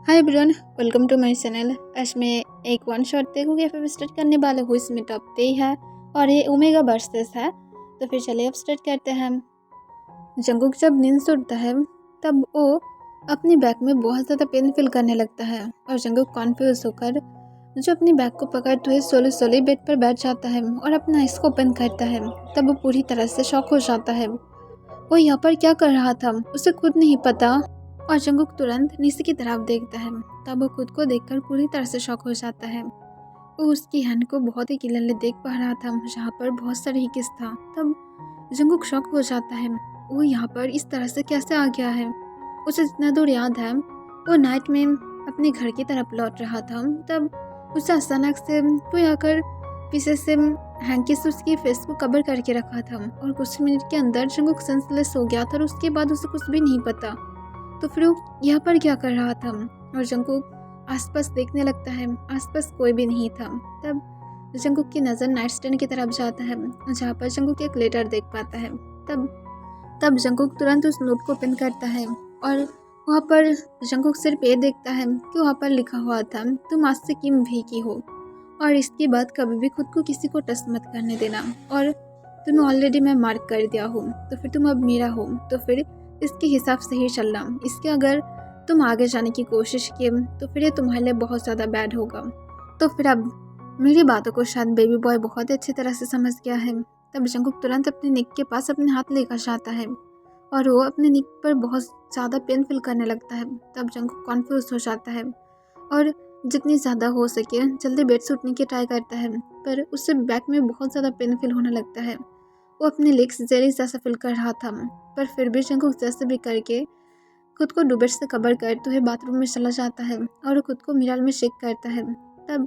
Hi everyone, welcome to my channel. आज मैं एक वन शॉट देखो या फिर स्टार्ट करने वाला हूँ। इसमें टॉप 3 है और ये ओमेगा वर्सेस है। तो फिर चलिए अब स्टार्ट करते हैं। जंगकुक जब नींद से उठता है तब वो अपनी बैक में बहुत ज़्यादा पेन फील करने लगता है और जंगकुक कॉन्फ्यूज होकर जो अपनी बैक को पकड़ते हुए सोले सोले बेड पर बैठ जाता है और अपना आइस को ओपन करता है। तब वो पूरी तरह से शॉक हो जाता है। वो यहाँ पर क्या कर रहा था उसे खुद नहीं पता और जंगकुक तुरंत नीचे की तरफ देखता है। तब वो खुद को देखकर पूरी तरह से शॉक हो जाता है। वो उसकी हैंड को बहुत ही क्लियरली देख पा रहा था जहाँ पर बहुत सारे हिकिस था। तब जंगकुक शॉक हो जाता है। वो यहाँ पर इस तरह से कैसे आ गया है। उसे जितना दूर याद है वो नाइट में अपने घर की तरफ लौट रहा था। तब उसे अचानक से कोई आकर पीछे से हैंकी से उसकी फेस को कवर करके रखा था और कुछ मिनट के अंदर जंगकुक सेंसलेस हो गया था और उसके बाद उसे कुछ भी नहीं पता। तो फिर वो यहाँ पर क्या कर रहा था और जंगकुक आसपास देखने लगता है। आसपास कोई भी नहीं था। तब जंगकुक की नज़र नाइट स्टैंड की तरफ जाता है जहाँ पर जंगकुक एक लेटर देख पाता है। तब जंगकुक तुरंत उस नोट को ओपन करता है और वहाँ पर जंगकुक सिर्फ ये देखता है कि वहाँ पर लिखा हुआ था, तुम आज से किम भी की हो और इसके बाद कभी भी खुद को किसी को टच मत करने देना और तुम्हें ऑलरेडी मैं मार्क कर दिया हूँ तो फिर तुम अब मेरा हो। तो फिर इसके हिसाब से ही चलना। इसके अगर तुम आगे जाने की कोशिश किए तो फिर ये तुम्हारे लिए बहुत ज़्यादा बैड होगा। तो फिर अब मेरी बातों को शायद बेबी बॉय बहुत अच्छी तरह से समझ गया है। तब जंगकुक तुरंत अपने निक के पास अपने हाथ लेकर जाता है और वो अपने निक पर बहुत ज़्यादा पेन फील करने लगता है। तब जंगकुक कॉन्फ्यूज हो जाता है और जितनी ज़्यादा हो सके जल्दी बेड से उठने की ट्राई करता है, पर उससे बैक में बहुत ज़्यादा पेन फील होने लगता है। वो अपने लेग्स जेली जैसा फील कर रहा था, पर फिर भी जंगकुक जैसे भी करके खुद को डुबेट से कवर करते हुए बाथरूम में चला जाता है और खुद को मिरर में शेक करता है। तब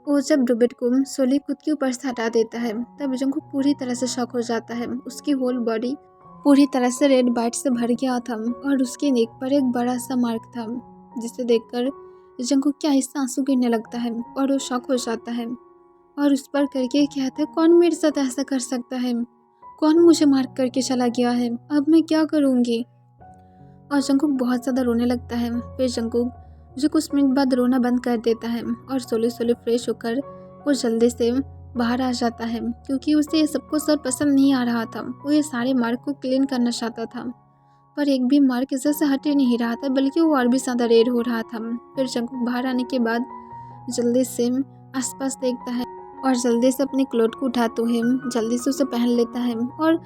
वो जब डुबेट को सोली खुद के ऊपर से हटा देता है तब जंगकुक पूरी तरह से शॉक हो जाता है। उसकी होल बॉडी पूरी तरह से रेड बाइट से भर गया था और उसके नेक पर एक बड़ा सा मार्क था, जिसे देखकर जंगकुक के आहिस्ता आंसू गिरने लगता है और वो शॉक हो जाता है और उस पर करके कहता है, कौन मेरे साथ ऐसा कर सकता है, कौन मुझे मार्क करके चला गया है, अब मैं क्या करूँगी। और जंगकुक बहुत ज़्यादा रोने लगता है। फिर जंगकुक जो कुछ मिनट बाद रोना बंद कर देता है और सोले सोले फ्रेश होकर वो जल्दी से बाहर आ जाता है क्योंकि उसे ये सब कुछ सब पसंद नहीं आ रहा था। वो ये सारे मार्क को क्लीन करना चाहता था, पर एक भी मार्क इधर से हट ही नहीं रहा था, बल्कि वो और भी ज़्यादा रेड हो रहा था। फिर जंगकुक बाहर आने के बाद जल्दी से आसपास देखता है और जल्दी से अपने क्लोथ को उठाते हुए जल्दी से उसे पहन लेता है और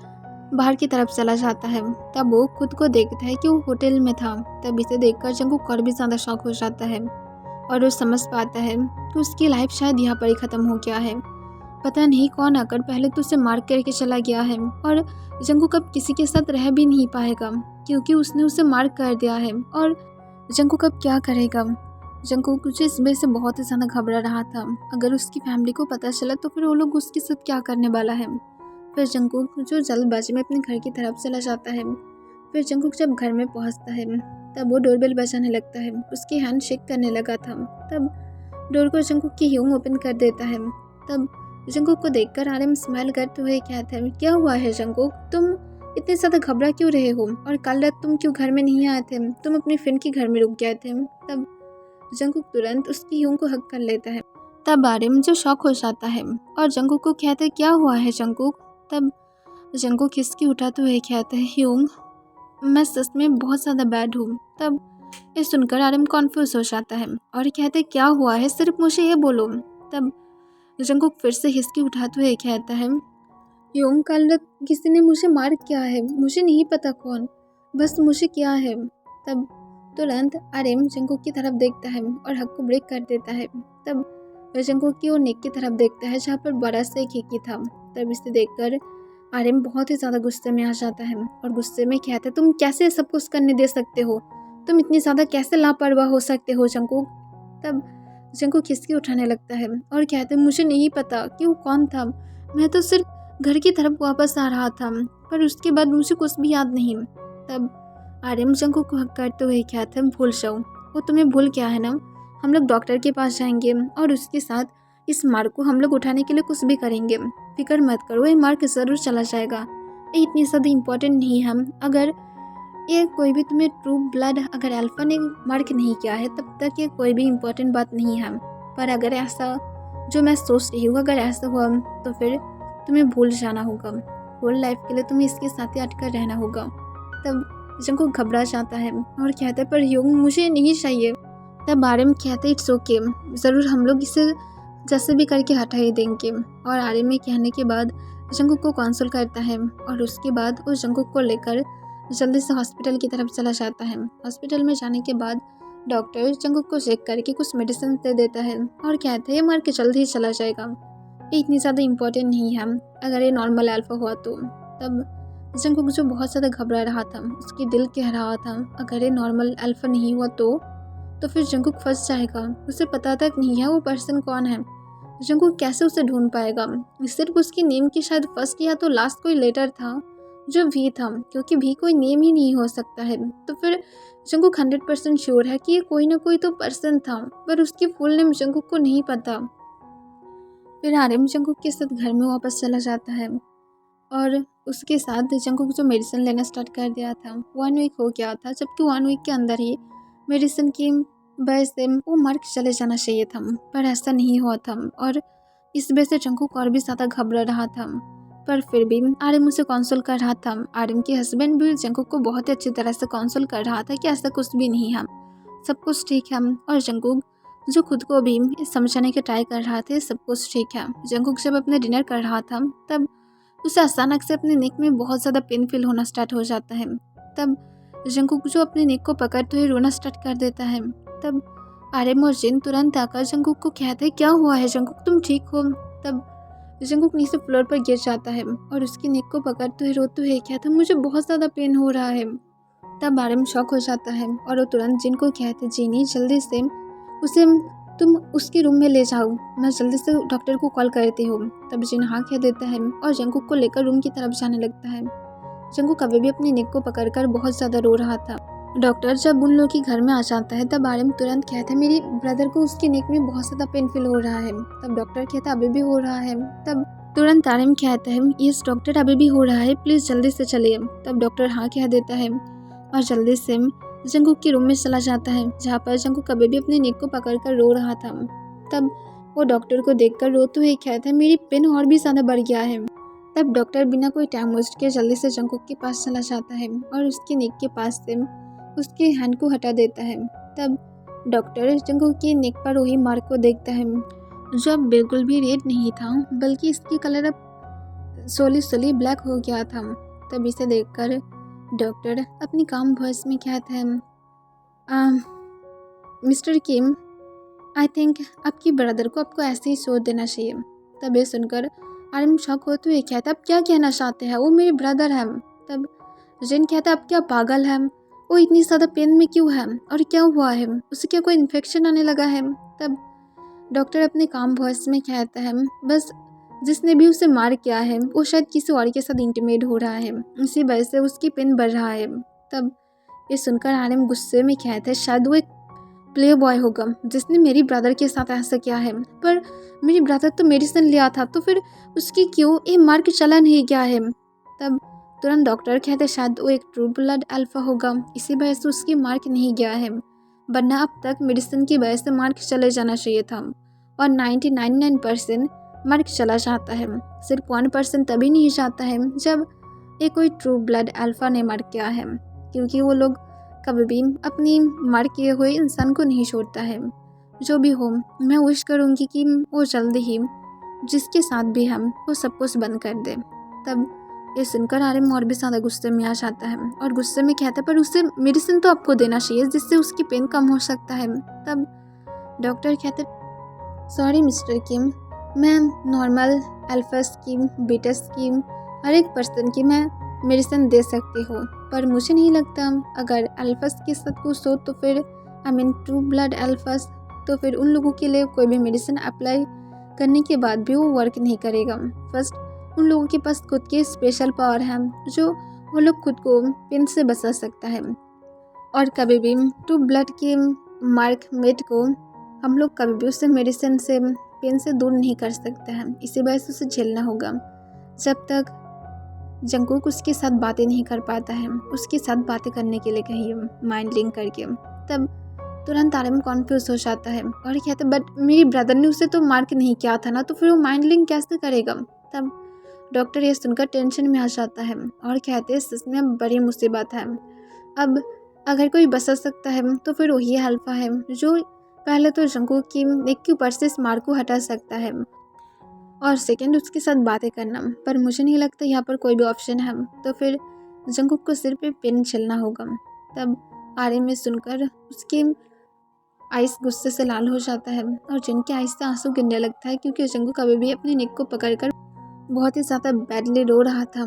बाहर की तरफ चला जाता है। तब वो खुद को देखता है कि वो होटल में था। तब इसे देखकर जंगकुक और भी ज़्यादा शॉक हो जाता है और वो समझ पाता है कि उसकी लाइफ शायद यहाँ पर ही ख़त्म हो गया है। पता नहीं कौन आकर पहले तो उसे मार करके चला गया है और जंगकुक अब किसी के साथ रह भी नहीं पाएगा क्योंकि उसने उसे मार कर दिया है। और जंगकुक अब क्या करेगा। जंगकुक कुछ इस वजह से बहुत ही ज़्यादा घबरा रहा था। अगर उसकी फैमिली को पता चला तो फिर वो लोग उसके साथ क्या करने वाला है। फिर जंगकुक जो जल्दबाजी में अपने घर की तरफ चला जाता है। फिर जंगकुक जब घर में पहुंचता है तब वो डोरबेल बजाने लगता है। उसकी हैंड शेक करने लगा था। तब डोर को जंगकुक की ह्यूंग ओपन कर देता है। तब जंगकुक को देखकर आर्यन स्माइल करते हुए कहता है, क्या हुआ है जंगकुक, तुम इतने ज़्यादा घबरा क्यों रहे हो और कल रात तुम क्यों घर में नहीं आए थे, तुम अपनी फ्रेंड के घर में रुक गए थे। तब जंगकुक तुरंत उसकी ह्यूंग को हक कर लेता है। तब आर्यन जो शॉक हो जाता है और जंगकुक को कहता है, क्या हुआ है जंगकुक। तब जंगकुक खिसकी उठाते हुए कहते हैं, ह्यूंग मैं सच में बहुत ज़्यादा बैड हूँ। तब ये सुनकर आर्यन कॉन्फ्यूज हो जाता है और कहते हैं, क्या हुआ है, सिर्फ मुझे ये बोलो। तब जंगकुक फिर से हिसकी उठाते हुए कहता है, ह्यूंग कल रात किसी ने मुझे मार किया है, मुझे नहीं पता कौन, बस मुझे क्या है। तब तुरंत आर्यन जंगकुक की तरफ देखता है और हक को ब्रेक कर देता है। तब जंगकुक की ओर नेक की तरफ देखता है जहाँ पर बड़ा सा एक हिकी था। तब इसे देखकर आर्यन बहुत ही ज़्यादा गुस्से में आ जाता है और गुस्से में कहता है, तुम कैसे सब कुछ करने दे सकते हो, तुम इतनी ज़्यादा कैसे लापरवाह हो सकते हो जंगकुक। तब जंगकुक खिसकी उठाने लगता है और कहते हैं, मुझे नहीं पता कि वो कौन था, मैं तो सिर्फ घर की तरफ वापस आ रहा था, पर उसके बाद मुझे कुछ भी याद नहीं। तब आर्यन जंगकुक को हक करते हुए कहते हैं, भूल जाओ, वो तुम्हें भूल गया है ना, हम लोग डॉक्टर के पास जाएंगे और उसके साथ इस मार्क को हम लोग उठाने के लिए कुछ भी करेंगे, फिक्र मत करो, ये मार्क ज़रूर चला जाएगा, ये इतनी ज़्यादा इम्पोर्टेंट नहीं है। अगर ये कोई भी तुम्हें ट्रू ब्लड अगर अल्फा ने मार्क नहीं किया है तब तक ये कोई भी इम्पोर्टेंट बात नहीं है। पर अगर ऐसा जो मैं सोच रही हूँ अगर ऐसा हुआ तो फिर तुम्हें भूल जाना होगा, होल लाइफ के लिए तुम्हें इसके साथ ही अटकर रहना होगा। तब जंगकुक घबरा जाता है और कहता है पर ह्योंग मुझे नहीं चाहिए। तब आर्यन कहते इट्स ओके, ज़रूर हम लोग इसे जैसे भी करके हटा ही देंगे। और आर्यन में कहने के बाद जंगकुक को कंसोल करता है और उसके बाद वो जंगकुक को लेकर जल्दी से हॉस्पिटल की तरफ चला जाता है। हॉस्पिटल में जाने के बाद डॉक्टर जंगकुक को चेक करके कुछ मेडिसिन दे देता है और कहता है ये मर के जल्दी ही चला जाएगा, ये इतनी ज़्यादा इम्पोर्टेंट नहीं है अगर ये नॉर्मल अल्फा हुआ तो। तब जंगकुक जो बहुत ज़्यादा घबरा रहा था, उसकी दिल कह रहा था अगर ये नॉर्मल अल्फा नहीं हुआ तो फिर जंगकुक फंस जाएगा, उसे पता तक नहीं है वो पर्सन कौन है। जंगकुक कैसे उसे ढूंढ पाएगा। सिर्फ उसकी नेम की शायद फर्स्ट या तो लास्ट कोई लेटर था जो भी था, क्योंकि भी कोई नेम ही नहीं हो सकता है। तो फिर जंगकुक 100% श्योर है कि ये कोई ना कोई तो पर्सन था, पर उसकी फुल नेम जंगकुक को नहीं पता। फिर आर्यन जंगकुक के साथ घर में वापस चला जाता है और उसके साथ जंगकुक जो मेडिसिन लेना स्टार्ट कर दिया था 1 वीक हो गया था, जबकि 1 वीक के अंदर ही मेडिसिन की वजह से वो मर के चले जाना चाहिए था, पर ऐसा नहीं हुआ था और इस वजह से जंगकुक और भी ज़्यादा घबरा रहा था। पर फिर भी आर्यन उसे कंसोल कर रहा था। आर्यन के हस्बैंड भी जंगकुक को बहुत ही अच्छी तरह से कंसोल कर रहा था कि ऐसा कुछ भी नहीं है, सब कुछ ठीक है। और जंगकुक जो खुद को भी समझाने के ट्राई कर रहा था सब कुछ ठीक है। जंगकुक जब अपने डिनर कर रहा था तब उसे अचानक से अपने नेक में बहुत ज़्यादा पेन फील होना स्टार्ट हो जाता है। तब जंगकुक जो अपने नेक को पकड़ते हुए रोना स्टार्ट कर देता है। तब आर्यन और जिन तुरंत आकर जंगकुक को कहते हैं क्या हुआ है जंगकुक, तुम ठीक हो। तब जंगकुक नीचे फ्लोर पर गिर जाता है और उसकी नेक को पकड़ते हुए रोते हुए कहता है मुझे बहुत ज़्यादा पेन हो रहा है। तब आर्यन शॉक हो जाता है और वो तुरंत जिन को कहते जीनी जल्दी से उसे तुम उसके रूम में ले जाओ, मैं जल्दी से डॉक्टर को कॉल करती हूँ। तब जिन हाँ कह देता है और जंगकुक को लेकर रूम की तरफ जाने लगता है। जंगकुक अभी भी अपनी नेक को पकड़कर बहुत ज़्यादा रो रहा था। डॉक्टर जब उन लोगों के घर में आ जाता है तब आर्यन तुरंत कहता है मेरी ब्रदर को उसकी नेक में बहुत ज़्यादा पेन फील हो रहा है। तब डॉक्टर कहता है अभी भी हो रहा है। तब तुरंत आर्यन कहता है यस डॉक्टर अभी भी हो रहा है, प्लीज़ जल्दी से चलिए। तब डॉक्टर हाँ कह देता है और जल्दी से जंगकुक के रूम में चला जाता है जहाँ पर जंगकुक कभी भी अपने नेक को पकड़कर रो रहा था। तब वो डॉक्टर को देखकर रोते हुए कहता है मेरी पेन और भी ज़्यादा बढ़ गया है। तब डॉक्टर बिना कोई टाइम वेस्ट किए जल्दी से जंगकुक के पास चला जाता है और उसके नेक के पास से उसके हैंड को हटा देता है। तब डॉक्टर जंगकुक के नेक पर वही मार्क को देखता है जो अब बिल्कुल भी रेड नहीं था, बल्कि इसकी कलर अब सोली ब्लैक हो गया था। तब इसे देखकर डॉक्टर अपनी काम वॉइस में कहता है मिस्टर किम आई थिंक आपकी ब्रदर को आपको ऐसे ही सोच देना चाहिए। तब ये सुनकर आर्यन शॉक होते हुए कहता है आप क्या कहना चाहते हैं, वो मेरे ब्रदर हैं। तब जिन कहता है आप क्या पागल हैं, वो इतनी ज़्यादा पेन में क्यों है और क्या हुआ है, उसे क्या कोई इन्फेक्शन आने लगा है। तब डॉक्टर अपने काम वॉइस में कहता है बस जिसने भी उसे मार किया है वो शायद किसी और के साथ इंटीमेट हो रहा है, इसी वजह से उसकी पेन बढ़ रहा है। तब ये सुनकर आर्यन गुस्से में कहता है शायद वो एक प्ले बॉय होगा जिसने मेरी ब्रदर के साथ ऐसा किया है, पर मेरी ब्रदर तो मेडिसिन लिया था तो फिर उसकी क्यों ये मार्क चला नहीं गया है। तब तुरंत डॉक्टर कहते शायद वो एक ट्रू ब्लड अल्फा होगा, इसी वजह से उसकी मार्क नहीं गया है, वरना अब तक मेडिसिन की वजह से मार्क चले जाना चाहिए था। और 99% मार्क चला जाता है, सिर्फ 1% तभी नहीं जाता है जब ये कोई ट्रू ब्लड अल्फा ने मार्क किया है, क्योंकि वो लोग कभी भी अपनी मार किए हुए इंसान को नहीं छोड़ता है। जो भी हो मैं विश करूँगी कि वो जल्दी ही जिसके साथ भी हम वो सब कुछ बंद कर दे। तब ये सुनकर आर्यन और भी ज़्यादा गुस्से में आ जाता है और गुस्से में कहता है पर उसे मेडिसिन तो आपको देना चाहिए जिससे उसकी पेन कम हो सकता है। तब डॉक्टर कहते सॉरी मिस्टर किम, मैं normal alpha scheme beta scheme हर एक पर्सन की मैं मेडिसिन दे सकती हूँ, पर मुझे नहीं लगता अगर अल्फास के साथ कुछ हो तो फिर आई मीन ट्रू ब्लड अल्फास, तो फिर उन लोगों के लिए कोई भी मेडिसिन अप्लाई करने के बाद भी वो वर्क नहीं करेगा। फर्स्ट उन लोगों के पास खुद के स्पेशल पावर है जो वो लोग खुद को पेन से बचा सकता है, और कभी भी ट्रू ब्लड के मार्क मेट को हम लोग कभी भी उससे मेडिसिन से पेन से दूर नहीं कर सकते हैं, इसी वजह से उसे झेलना होगा। जब तक जंगकुक उसके साथ बातें नहीं कर पाता है, उसके साथ बातें करने के लिए कहीं माइंड लिंक करके। तब तुरंत आर्यन कॉन्फ्यूज हो जाता है और कहते बट मेरी ब्रदर ने उसे तो मार्क नहीं किया था ना, तो फिर वो माइंड लिंक कैसे करेगा। तब डॉक्टर ये सुनकर टेंशन में आ जाता है और कहते हैं सच में बड़ी मुसीबत है। अब अगर कोई बचा सकता है तो फिर वही अल्फा है, जो पहले तो जंगकुक की नेक के ऊपर से इस मार्क को हटा सकता है और सेकंड उसके साथ बातें करना। पर मुझे नहीं लगता यहाँ पर कोई भी ऑप्शन है, तो फिर जंगकुक को सिर पे पेन चलना होगा। तब आर्यन में सुनकर उसके आइस गुस्से से लाल हो जाता है और जिनके आइस से आंसू गिरने लगता है, क्योंकि जंगकुक अभी भी अपनी नेक को पकड़कर बहुत ही ज़्यादा बैडली रो रहा था।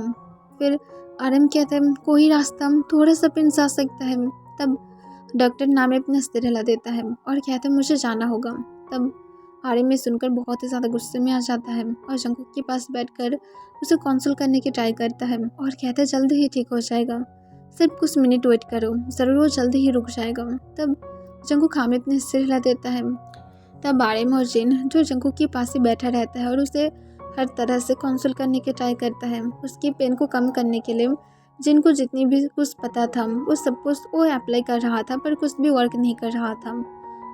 फिर आर्यन कहता है कोई रास्ता थोड़ा सा पिन जा सकता है। तब डॉक्टर नामे अपना सिर हिला देता है और कहते हैं मुझे जाना होगा। तब आर्यन में सुनकर बहुत ही ज़्यादा गुस्से में आ जाता है और जंगकुक के पास बैठकर उसे कॉन्सोल करने की ट्राई करता है और कहता है जल्दी ही ठीक हो जाएगा, सिर्फ कुछ मिनट वेट करो, ज़रूर वो जल्दी ही रुक जाएगा। तब जंगकुक में अपने सिर हिला देता है। तब आर्यन और जिन जो जंगकुक के पास ही बैठा रहता है और उसे हर तरह से कॉन्सोल करने की ट्राई करता है, उसकी पेन को कम करने के लिए। जिनको जितनी भी कुछ पता था वो सब कुछ वो अप्लाई कर रहा था, पर कुछ भी वर्क नहीं कर रहा था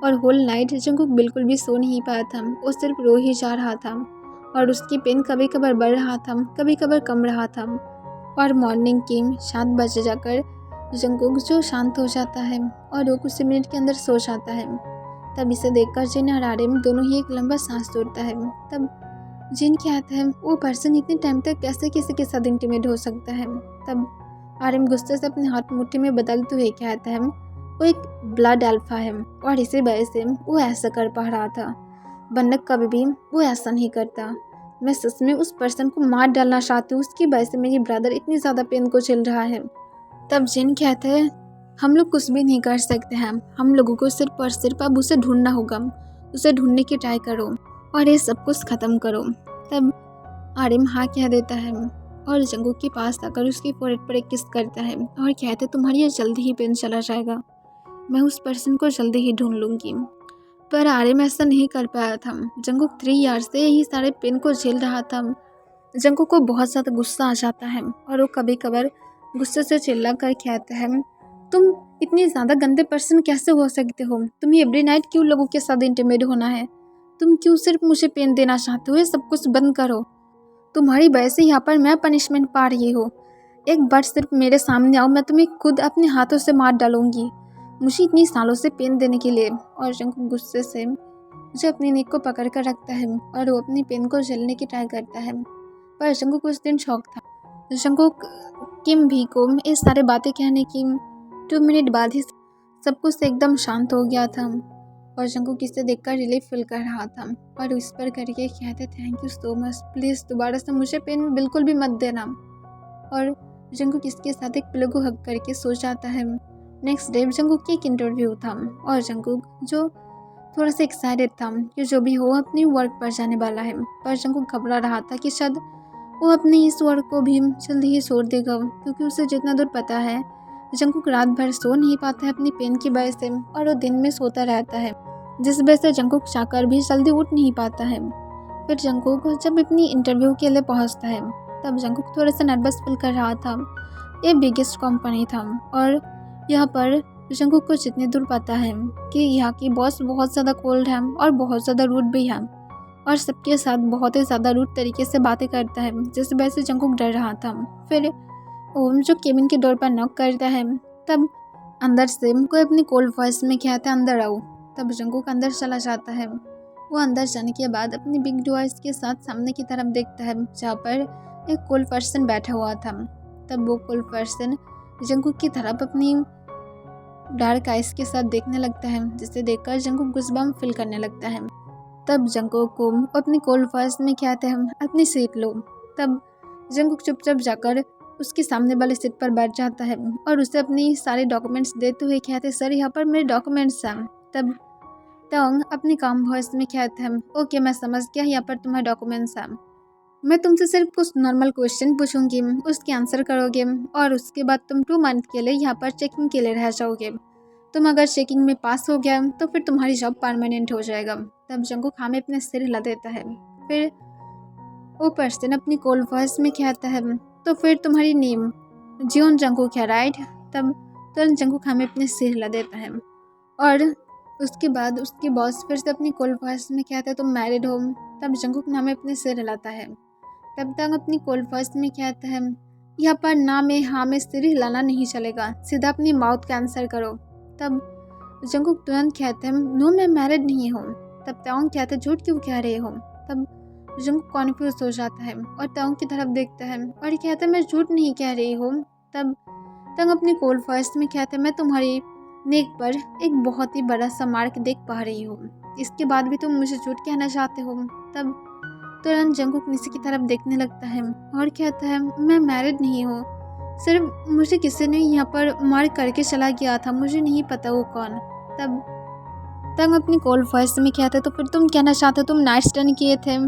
और होल नाइट जंगकुक बिल्कुल भी सो नहीं पाया था, वो सिर्फ रो ही जा रहा था और उसकी पेन कभी कभार बढ़ रहा था, कभी कभार कम रहा था। और मॉर्निंग की 7 बजे जाकर जंगकुक जो शांत हो जाता है और वो कुछ मिनट के अंदर सो जाता है। तब इसे देखकर जिन और आर्यन दोनों ही एक लंबा सांस छोड़ता है। तब जिन कहता है वो पर्सन इतने टाइम तक कैसे किसी के साथ इंटीमेट हो सकता है। तब आर्यन गुस्से से अपने हाथ मुट्ठी में बदलते हुए कहता है वो एक ब्लड अल्फा है और इसी वजह से वो ऐसा कर पा रहा था, वरना कभी भी वो ऐसा नहीं करता। मैं सच में उस पर्सन को मार डालना चाहती हूँ, उसकी वजह से मेरी ब्रदर इतनी ज़्यादा पेन को झेल रहा है। तब जिन कहते हैं हम लोग कुछ भी नहीं कर सकते हैं, हम लोगों को सिर्फ और सिर्फ अब उसे ढूंढना होगा, उसे ढूंढने की ट्राई करो और ये सब कुछ ख़त्म करो। तब आर्यन हाँ कह देता है और जंगकुक के पास आकर उसके फोrehead पर एक किस करता है और कहते तुम्हारी ये जल्दी ही पेन चला जाएगा, मैं उस पर्सन को जल्दी ही ढूंढ लूँगी। पर आर्यन ऐसा नहीं कर पाया था। जंगकुक 3 ईयर्स से यही सारे पेन को झेल रहा था। जंगकुक को बहुत ज़्यादा गुस्सा आ जाता है और वो कभी कभार गुस्से से चिल्ला कर कहता है तुम इतनी ज़्यादा गंदे पर्सन कैसे हो सकते हो, तुम्हें एवरी नाइट क्यों लोगों के साथ इंटीमेट होना है, तुम क्यों सिर्फ मुझे पेन देना चाहते हो, ये सब कुछ बंद करो, तुम्हारी वजह से यहाँ पर मैं पनिशमेंट पा रही हूँ, एक बार सिर्फ मेरे सामने आओ, मैं तुम्हें खुद अपने हाथों से मार डालूंगी, मुझे इतनी सालों से पेन देने के लिए। और जंगकुक गुस्से से मुझे अपनी नेक को पकड़ कर रखता है और वो अपनी पेन को झेलने की ट्राई करता है। पर जंगकुक उस दिन शौक था। जंगकुक किम भी को इस सारे बातें कहने की 2 मिनट बाद ही सब कुछ एकदम शांत हो गया था और जंगकुक इसे देखकर रिलीफ फील कर रहा था और उस पर करके कहते thank you so much, please दोबारा से मुझे पेन बिल्कुल भी मत देना। और जंगकुक इसके साथ एक पिलो को हक करके सो जाता है। नेक्स्ट डे जंगकुक की एक इंटरव्यू था और जंगकुक जो थोड़ा सा एक्साइटेड था कि जो भी हो अपनी वर्क पर जाने वाला है, पर जंगकुक घबरा रहा था कि शायद वो अपने इस वर्क को भी जल्दी ही छोड़ देगा, क्योंकि उसे जितना दूर पता है जंगकुक रात भर सो नहीं पाता है अपनी पेन की वजह से और वो दिन में सोता रहता है, जिस वजह से जंगकुक चाहकर भी जल्दी उठ नहीं पाता है। फिर जंगकुक जब अपनी इंटरव्यू के लिए पहुंचता है तब जंगकुक थोड़ा सा नर्वस फील कर रहा था। ये बिगेस्ट कंपनी था और यहाँ पर जंगकुक को जितनी दूर पता है कि यहाँ की बॉस बहुत ज़्यादा कोल्ड है और बहुत ज़्यादा रूड भी है और सबके साथ बहुत ही ज़्यादा रूड तरीके से बातें करता है, जिस वजह से जंगकुक डर रहा था। फिर ओम जो केबिन के डोर पर नॉक करता है तब अंदर से कोई अपनी कोल्ड वॉइस में कहता है अंदर आओ। तब जंगकुक अंदर चला जाता है। वो अंदर जाने के बाद अपनी बिग वॉइस के साथ सामने की तरफ देखता है जहाँ पर एक कोल्ड पर्सन बैठा हुआ था। तब वो कोल्ड पर्सन जंगकुक की तरफ अपनी डार्क आइज के साथ देखने लगता है, जिसे देखकर जंगकुक गुस्बम फील करने लगता है। तब जंगकुक को अपनी कोल्ड वॉइस में कहते हैं अपनी सीट लो। तब जंगकुक चुपचाप जाकर उसके सामने वाले सीट पर बैठ जाता है और उसे अपनी सारे डॉक्यूमेंट्स देते हुए कहते हैं सर यहाँ पर मेरे डॉक्यूमेंट्स हैं। तब टोंग अपनी काम वॉइस में कहते हैं ओके मैं समझ गया, यहाँ पर तुम्हारे डॉक्यूमेंट्स हैं, मैं तुमसे सिर्फ कुछ नॉर्मल क्वेश्चन पूछूंगी, उसके आंसर करोगे और उसके बाद तुम 2 मंथ के लिए यहाँ पर चेकिंग के लिए रह जाओगे। तुम अगर चेकिंग में पास हो गया तो फिर तुम्हारी जॉब परमानेंट हो जाएगा। तब जंगकुक खामे अपने सिर हिला देता है। फिर वो पर्सन अपनी कोल्ड वॉइस में कहता है तो फिर तुम्हारी नेम जियोन जंगकुक है, राइट। तब तुरंत जंगकुक हमें अपने सिर हिला देता है और उसके बाद उसके बॉस फिर से अपनी कोल्ड वॉइस में कहता है तुम मैरिड हो। तब जंगकुक ने हमें अपने सिर हिलाता है। तब तक अपनी कोल्ड वॉइस में कहता है यहाँ पर ना में हाँ में सिर हिलाना नहीं चलेगा, सीधा अपनी माउथ का आंसर करो। तब जंगकुक तुरंत कहते हैं नो मैं मैरिड नहीं हूँ। तब ताओंग कहते हैं झूठ क्यों कह रहे हो। तब जंगकुक कॉन्फ्यूज हो जाता है और ताओंग की तरफ देखता है और कहता है मैं झूठ नहीं कह रही हूँ। तब ताओंग अपनी कोल्ड वॉइस में कहता है मैं तुम्हारी नेक पर एक बहुत ही बड़ा सा मार्क देख पा रही हूँ, इसके बाद भी तुम मुझे झूठ कहना चाहते हो। तब तुरंत जंगकुक नीचे की तरफ देखने लगता है और कहता है मैं मैरिड नहीं हूँ, सिर्फ मुझे किसी ने यहाँ पर मार्क करके चला गया था, मुझे नहीं पता वो कौन। तब तंग अपनी कोल्ड वॉइस में कहता है तो फिर तुम कहना चाहते हो तुम नाइट स्टन किए थे।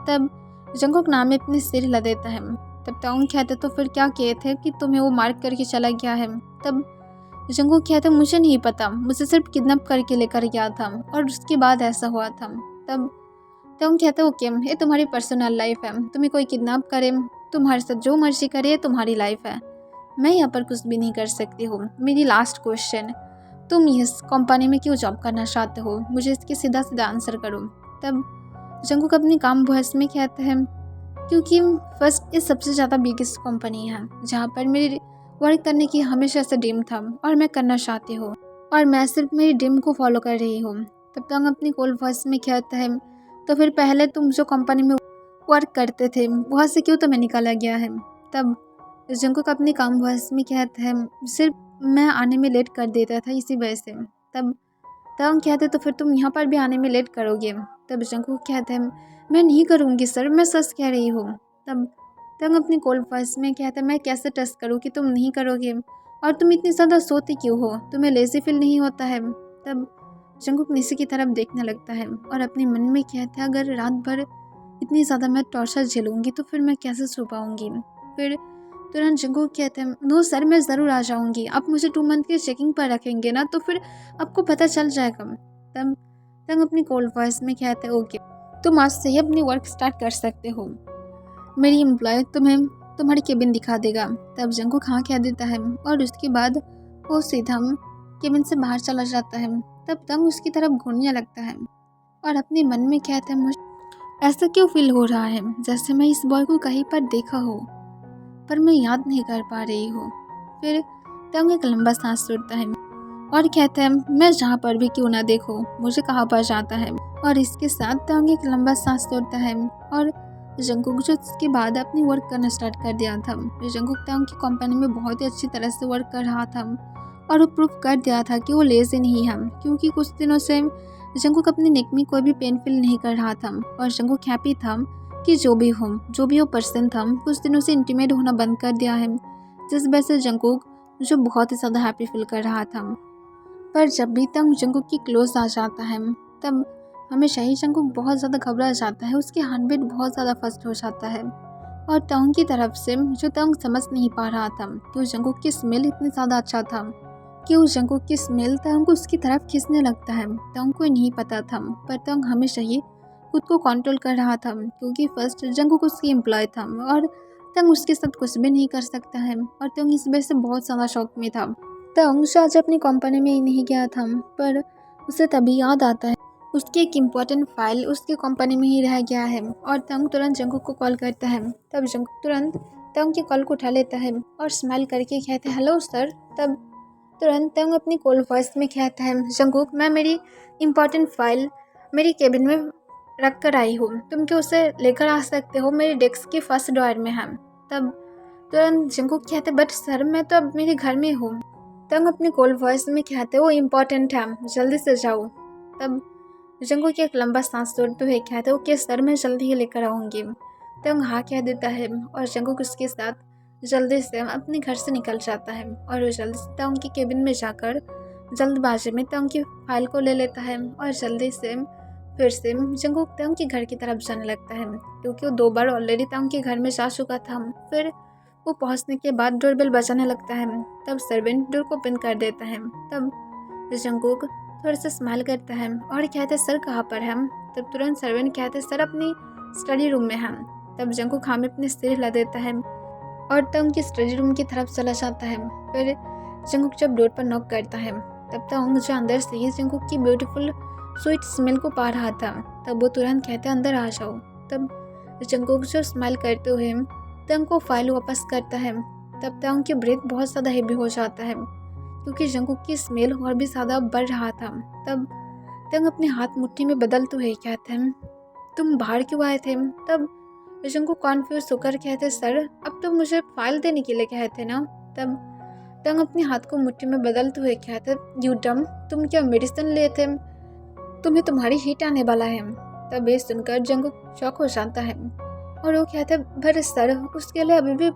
तब जंगकुक नाम में अपने सिर हिला देता है। तब ताओंग कहते तो फिर क्या किए थे कि तुम्हें वो मार्क करके चला गया है। तब जंगकुक कहता है मुझे नहीं पता, मुझे सिर्फ किडनैप करके लेकर गया था और उसके बाद ऐसा हुआ था। तब ताओंग कहता है ओके ये तुम्हारी पर्सनल लाइफ है, तुम्हें कोई किडनैप करे तुम्हारे साथ जो मर्जी करे तुम्हारी लाइफ है, मैं यहाँ पर कुछ भी नहीं कर सकती हूँ। मेरी लास्ट क्वेश्चन, तुम इस कंपनी में क्यों जॉब करना चाहते हो, मुझे इसके सीधा सीधा आंसर करो। तब जंगकुक अपनी काम वॉइस में कहते हैं क्योंकि फर्स्ट ये सबसे ज़्यादा बिगेस्ट कंपनी है जहाँ पर मेरी वर्क करने की हमेशा से ड्रीम था और मैं करना चाहती हूँ और मैं सिर्फ मेरी ड्रीम को फॉलो कर रही हूँ। तब तक अपनी कोल्ड वॉइस में कहता है तो फिर पहले तुम जो कंपनी में वर्क करते थे वहाँ से क्यों तुम्हें निकाला गया है। तब जंगकुक अपनी काम वॉइस में कहता है सिर्फ मैं आने में लेट कर देता था इसी वजह से। तब ताओंग कहते तो फिर तुम यहाँ पर भी आने में लेट करोगे। तब जंगकुक कहते हैं मैं नहीं करूँगी सर, मैं सच कह रही हूँ। तब ताओंग अपनी कोल्ड वॉइस में कहता है मैं कैसे ट्रस्ट करूँ कि तुम नहीं करोगे, और तुम इतनी ज़्यादा सोती क्यों हो, तुम्हें लेज़ी फील नहीं होता है। तब जंगकुक नीचे की तरफ देखने लगता है और अपने मन में कहता है अगर रात भर इतनी ज़्यादा मैं टॉर्चर झेलूँगी तो फिर मैं कैसे सो पाऊँगी। फिर तुरंत जंगकुक कहते हैं नो सर मैं ज़रूर आ जाऊँगी, आप मुझे 2 मंथ के चेकिंग पर रखेंगे ना तो फिर आपको पता चल जाएगा। तब तंग अपनी कोल्ड वॉइस में कहते हैं ओके तुम आज से ही अपनी वर्क स्टार्ट कर सकते हो, मेरी एम्प्लॉय तुम्हें तुम्हारी केबिन दिखा देगा। तब जंगकुक हाँ कह देता है और उसके बाद वो सीधा केबिन से बाहर चला जाता है। तब तंग उसकी तरफ घूरने लगता है और अपने मन में कहता है मुझे ऐसा क्यों फील हो रहा है जैसे मैं इस बॉय को कहीं पर देखा हो पर मैं याद नहीं कर पा रही हूँ। फिर तंग एक लंबा सांस छोड़ता है और कहता है मैं जहाँ पर भी क्यों ना देखो मुझे कहाँ पर जाता है। और इसके साथ तंग एक लंबा सांस छोड़ता है और जंगकुक जो उसके बाद अपनी वर्क करना स्टार्ट कर दिया था। जंगकुक तंग की कंपनी में बहुत ही अच्छी तरह से वर्क कर रहा था और वो प्रूफ कर दिया था कि वो लेज़ी नहीं है, क्योंकि कुछ दिनों से जंगकुक अपनी नेक में कोई भी पेन फील नहीं कर रहा था और जंगकुक हैप्पी था कि जो भी वो पर्सन था कुछ दिनों से इंटीमेट होना बंद कर दिया है, जिस वजह से जंगकुक जो बहुत ही ज़्यादा हैप्पी फील कर रहा था। पर जब भी तंग जंगकुक की क्लोज आ जाता है तब हमेशा ही जंगकुक बहुत ज़्यादा घबरा जाता है, उसकी हार्ट बीट बहुत ज़्यादा फास्ट हो जाता है। और तंग की तरफ से जो तंग समझ नहीं पा रहा था कि जंगकुक की स्मेल इतनी ज़्यादा अच्छा था कि उस जंगकुक की स्मेल तंग को उसकी तरफ खींचने लगता है। तंग को नहीं पता था पर तंग हमेशा ही खुद को कंट्रोल कर रहा था क्योंकि फर्स्ट जंगकुक उसकी एम्प्लॉय था और तंग उसके साथ कुछ भी नहीं कर सकता है और तंग इस वजह से बहुत ज़्यादा शौक में था। तंग आज अपनी कंपनी में ही नहीं गया था पर उसे तभी याद आता है उसकी एक इम्पोर्टेंट फाइल उसकी कंपनी में ही रह गया है और तंग तुरंत जंगकुक को कॉल करता है। तब जंगकुक तुरंत तंग की कॉल को उठा लेता है और स्माइल करके कहते हैं हेलो सर। तब तुरंत तंग अपनी कोल्ड वॉइस में कहता है जंगकुक मैं मेरी इम्पोर्टेंट फाइल मेरी केबिन में रख कर आई हूँ, तुम क्या उसे लेकर आ सकते हो, मेरे डेस्क के फर्स्ट ड्रॉअर में है। तब तुरंत जंगकुक कहते बट सर मैं तो अब मेरे घर में हूँ। तंग अपनी कोल्ड वॉइस में कहते वो इम्पोर्टेंट है जल्दी से जाओ। तब जंगकुक की एक लंबा सांस छोड़ते हुए कहते ओके सर मैं जल्दी ही लेकर आऊँगी। तंग हाँ कह देता है और जंगकुक उसके साथ जल्दी से अपने घर से निकल जाता है और वो जल्दी से तंग की केबिन में जाकर जल्दबाजी में तंग की फाइल को ले लेता है और जल्दी से फिर से जंगकुक तंग के घर की तरफ जाने लगता है क्योंकि वो 2 बार ऑलरेडी तंग के घर में जा चुका था। फिर वो पहुंचने के बाद डोरबेल बजाने लगता है। तब सर्वेंट डोर को ओपन कर देता है। तब जंगकुक थोड़ा सा स्माइल करता है और कहते हैं सर कहाँ पर है। तब तुरंत सर्वेंट कहते हैं सर अपनी स्टडी रूम में है। तब जंगकुक हाँ में अपने सिर हिला देता है और तंग की स्टडी रूम की तरफ चला जाता है। फिर जंगकुक जब डोर पर नॉक करता है तब तंग जो अंदर से ही जंगकुक की ब्यूटीफुल स्वीट स्मेल को पा रहा था, तब वो तुरंत कहते अंदर आ जाओ। तब जंगकुक जो स्माइल करते हुए तंग को फाइल वापस करता है। तब तंग की ब्रेथ बहुत ज़्यादा हेवी हो जाता है क्योंकि जंगकुक की स्मेल और भी ज़्यादा बढ़ रहा था। तब तंग अपने हाथ मुट्ठी में बदलते हुए कहते हैं तुम बाहर क्यों आए थे? तब जंगकुक कॉन्फ्यूज होकर कहते सर अब तो मुझे फाइल देने के लिए कहते ना। तब तंग अपने हाथ को मुट्ठी में बदलते हुए कहते यू डम, तुम क्या मेडिसिन लिए थे? तुम्हें तुम्हारी हीट आने वाला है। तब ये सुनकर जंगकुक शॉक हो जाता है और वो कहते पर सर उसके लिए अभी भी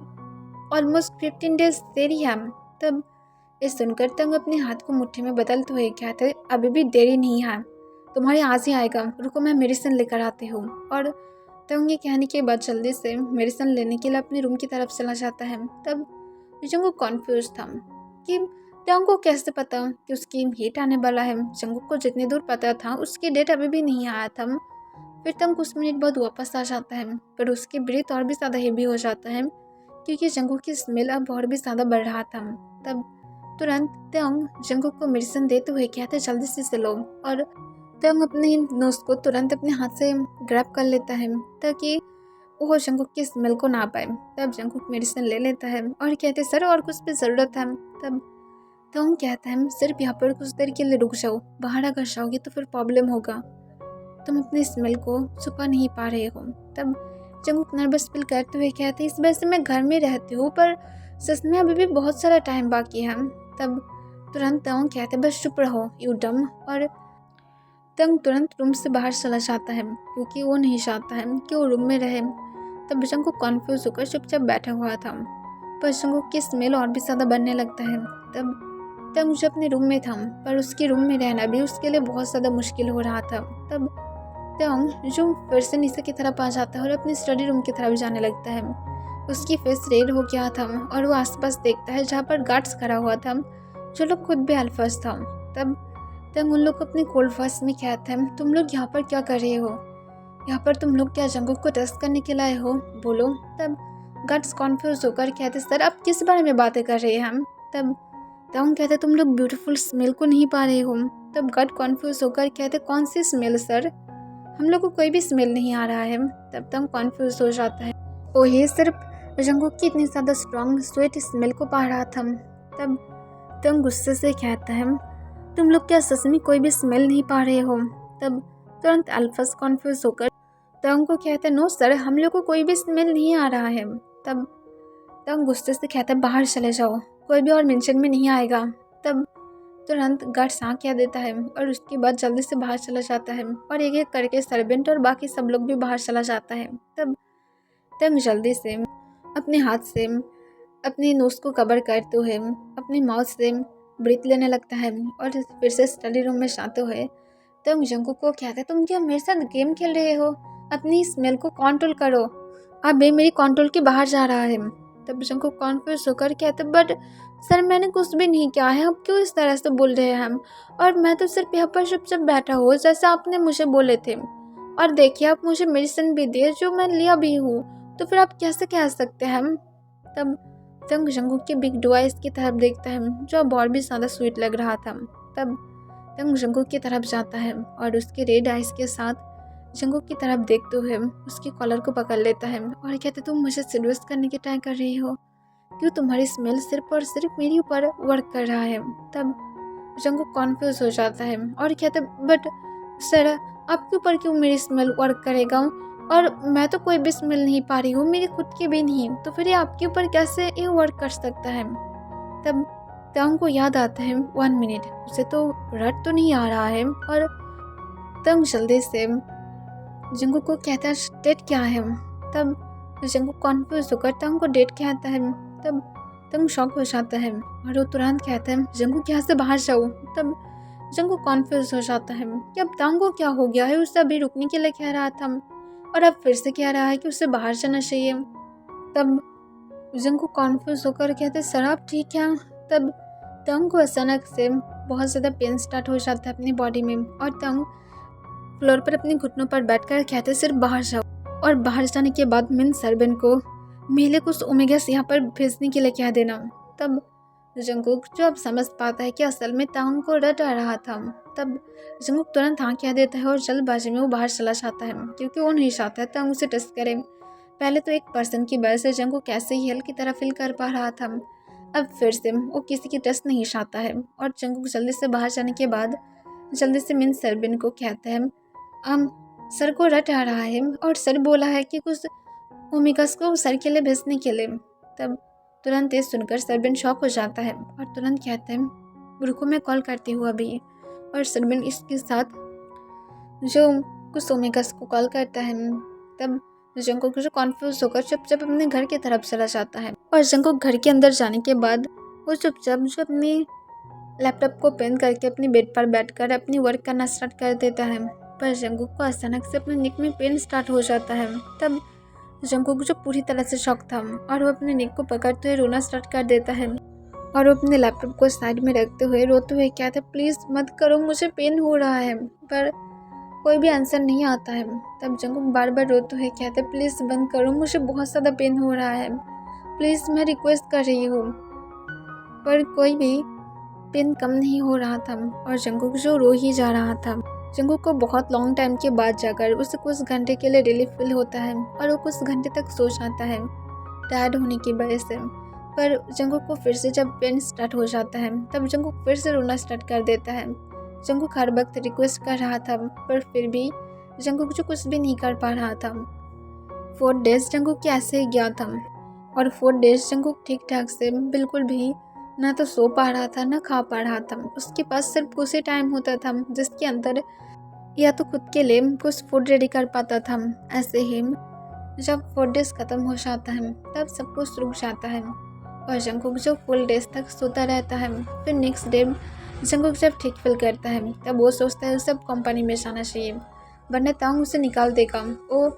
ऑलमोस्ट 15 डेज देरी है। तब ये सुनकर तंग अपने हाथ को मुट्ठी में बदलते हुए कहते अभी भी देरी नहीं है, तुम्हारे आज ही आएगा, रुको मैं मेडिसिन लेकर आती हूँ। और तंग ये कहने के बाद जल्दी से मेडिसिन लेने के लिए अपने रूम की तरफ चला जाता है। तब जंगकुक कॉन्फ्यूज था कि तंग को कैसे पता कि उसकी हीट आने वाला है। जंगकुक को जितनी दूर पता था उसकी डेट अभी भी नहीं आया था। फिर तंग कुछ मिनट बाद वापस आ जाता है, पर उसकी ब्रीथ और भी ज़्यादा हेवी हो जाता है क्योंकि जंगकुक की स्मेल अब और भी ज़्यादा बढ़ रहा था। तब तुरंत तंग जंगकुक को मेडिसिन देते हुए कहते जल्दी से लो। और तंग अपने नोज को तुरंत अपने हाथ से ग्रैब कर लेता है ताकि वो जंगकुक की स्मेल को ना पाए। तब जंगकुक मेडिसिन ले लेता है और कहते सर और कुछ भी ज़रूरत है। तब तंग कहता है सिर्फ यहाँ पर कुछ देर के लिए रुक जाओ, बाहर अगर जाओगे तो फिर प्रॉब्लम होगा, तुम अपनी स्मेल को छुपा नहीं पा रहे हो। तब जंगकुक नर्वस फील करते हुए कहते इस वजह से मैं घर में रहती हूँ, पर सच में अभी भी बहुत सारा टाइम बाकी है। तब तुरंत तंग कहते बस चुप रहो यू डम। और तंग तुरंत रूम से बाहर चला जाता है क्योंकि वो नहीं चाहता है कि वो रूम में रहे। तब जंगकुक कॉन्फ्यूज होकर चुपचाप बैठा हुआ था, पर जंगकुक की स्मेल और भी ज़्यादा बढ़ने लगता है। तब तंग जो अपने रूम में था, पर उसके रूम में रहना भी उसके लिए बहुत ज़्यादा मुश्किल हो रहा था। तब तंग जो फिर से नीचे की तरफ आ जाता है और अपनी स्टडी रूम की तरफ जाने लगता है। उसकी फेस रेड हो गया था और वो आसपास देखता है जहाँ पर गार्ड्स खड़ा हुआ था जो लोग खुद भी अल्फाज था। तब तंग उन लोग को अपने कोल्ड वॉइस में कहता है तुम लोग यहाँ पर क्या कर रहे हो? यहाँ पर तुम लोग क्या जंगकुक को टेस्ट करने के लिए आए हो? बोलो। तब गार्ड्स कॉन्फ्यूज होकर कहते सर आप किस बारे में बातें कर रहे हैं हम? तब तंग कहते तुम लोग ब्यूटीफुल स्मेल को नहीं पा रहे हो। तब गार्ड कॉन्फ्यूज होकर कहते कौन सी स्मेल सर, हम लोग को कोई भी स्मेल नहीं आ रहा है। तब तंग कॉन्फ्यूज हो जाता है, ओ ये सिर्फ जंगकुक की इतनी ज़्यादा स्ट्रॉन्ग स्वीट स्मेल को पा रहा था। तब तंग गुस्से से कहता है तुम लोग क्या सच में कोई भी स्मेल नहीं पा रहे हो? तब तुरंत अल्फाज कॉन्फ्यूज होकर तंग को कहते नो सर हम लोग को कोई भी स्मेल नहीं आ रहा है। तब तंग गुस्से से कहता है बाहर चले जाओ, कोई भी और मेंशन में नहीं आएगा। तब तुरंत गार्ड हाँ कह देता है और उसके बाद जल्दी से बाहर चला जाता है और एक एक करके सर्वेंट और बाकी सब लोग भी बाहर चला जाता है। तब तंग जल्दी से अपने हाथ से अपने नोज को कवर करते हुए अपने माउथ से ब्रीथ लेने लगता है और फिर से स्टडी रूम में जाते हुए तंग जंगकुक को कहता है तुम क्या मेरे साथ गेम खेल रहे हो? अपनी स्मेल को कंट्रोल करो, अब ये मेरी कंट्रोल के बाहर जा रहा है। तब जंगकुक कॉन्फ्यूज होकर कहते बट सर मैंने कुछ भी नहीं किया है, आप क्यों इस तरह से बोल रहे हैं हम? और मैं तो सिर्फ यहाँ पर चुपचाप बैठा हूँ जैसा आपने मुझे बोले थे, और देखिए आप मुझे मेडिसिन भी दिए जो मैं लिया भी हूँ, तो फिर आप कैसे कह सकते हैं हम? तब तंग जंगकुक के बिग डू आइज की तरफ देखता है जो अब और भी ज़्यादा स्वीट लग रहा था। तब तंग जंगकुक की तरफ जाता है और उसके रेड आइज के साथ जंगकुक की तरफ देखते हुए उसके कॉलर को पकड़ लेता है और कहते तुम मुझे सीड्यूस करने की ट्राई कर रही हो, क्यों तुम्हारी स्मेल सिर्फ और सिर्फ मेरे ऊपर वर्क कर रहा है। तब जंगकुक कॉन्फ्यूज हो जाता है और कहते बट सर आपके ऊपर क्यों मेरी स्मेल वर्क करेगा, और मैं तो कोई भी स्मेल नहीं पा रही हूँ, मेरी खुद की भी नहीं, तो फिर ये आपके ऊपर कैसे ये वर्क कर सकता है? तब तंग को याद आता है 1 मिनट, उसे तो रट तो नहीं आ रहा है। और तंग जल्दी से जंगकुक को कहता है डेट क्या है? तब जंगकुक कॉन्फ्यूज होकर तंग को डेट कहता है। तब तंग शॉक हो जाता है और वो तुरंत कहता है जंगकुक यहाँ से बाहर जाओ। तब जंगकुक कॉन्फ्यूज हो जाता है कि अब तंग को क्या हो गया है, उससे अभी रुकने के लिए कह रहा था और अब फिर से कह रहा है कि उसे बाहर जाना चाहिए। तब जंगकुक कॉन्फ्यूज होकर कहते सर आप ठीक है? तब तंग को अचानक से बहुत ज़्यादा पेन स्टार्ट हो जाता है अपनी बॉडी में और तंग फ्लोर पर अपने घुटनों पर बैठकर कहते सिर्फ बाहर जाओ, और बाहर जाने के बाद मेन सर्वेंट को मेले को उस ओमेगा से यहाँ पर भेजने के लिए कह देना। तब जंगकुक जो अब समझ पाता है कि असल में तांग को रटा रहा था, तब जंगकुक तुरंत हाँ कह देता है और जल्दबाजी में वो बाहर चला जाता है क्योंकि वो नहीं चाहता तांग उसे टच करे। पहले तो एक पर्सन की वजह से जंगकुक कैसे ही हल की तरह फील कर पा रहा था, अब फिर से वो किसी की टच नहीं चाहता है। और जंगकुक जल्दी से बाहर जाने के बाद जल्दी से मिन सरबिन को कहता है हम सर को रट आ रहा है और सर बोला है कि कुछ ओमेगास को सर के लिए भेजने के लिए। तब तुरंत ये सुनकर सरबिन शॉक हो जाता है और तुरंत कहते हैं रुको मैं कॉल करती हूँ अभी। और सरबिन इसके साथ जो कुछ ओमेगास को कॉल करता है। तब जंगकुक जो कॉन्फ्यूज होकर चुपचाप अपने घर की तरफ चला जाता है। और जंगकुक घर के अंदर जाने के बाद वो चुपचाप जो अपनी लैपटॉप को पेन करके अपनी बेड पर बैठकर अपनी वर्क करना स्टार्ट कर देता है। पर जंगकुक को अचानक से अपने नेक में पेन स्टार्ट हो जाता है। तब जंगकुक जो पूरी तरह से शॉक था और वो अपने नेक को पकड़ते हुए रोना स्टार्ट कर देता है और वो अपने लैपटॉप को साइड में रखते हुए रोते हुए कहता है प्लीज़ मत करो मुझे पेन हो रहा है। पर कोई भी आंसर नहीं आता है। तब जंगकुक बार बार रोते हुए कहते हैं प्लीज़ बंद करो मुझे बहुत ज़्यादा पेन हो रहा है, प्लीज़ मैं रिक्वेस्ट कर रही हूँ। पर कोई भी पेन कम नहीं हो रहा था और जंगकुक जो रो ही जा रहा था। जंगकुक को बहुत लॉन्ग टाइम के बाद जाकर उसे कुछ घंटे के लिए रिलीफ फील होता है और वो कुछ घंटे तक सो जाता है टायर्ड होने की वजह से। पर जंगकुक को फिर से जब पेन स्टार्ट हो जाता है तब जंगकुक फिर से रोना स्टार्ट कर देता है। जंगकुक हर वक्त रिक्वेस्ट कर रहा था पर फिर भी जंगकुक जो कुछ भी नहीं कर पा रहा था। 4 डेज जंगकुक के ऐसे ही गया था और 4 डेज जंगकुक ठीक ठाक से बिल्कुल भी ना तो सो पा रहा था ना खा पा रहा था। उसके पास सिर्फ कुछ ही टाइम होता था जिसके अंदर या तो खुद के लिए कुछ फूड रेडी कर पाता था। ऐसे ही जब 4 डेज खत्म हो जाता है तब सब कुछ रुक जाता है और जंगकुक जो फुल डेज तक सोता रहता है। फिर नेक्स्ट डे जंगकुक जब ठीक फील करता है तब वो सोचता है उसे अब कंपनी में जाना चाहिए वरना तांग उसे निकाल देगा। वो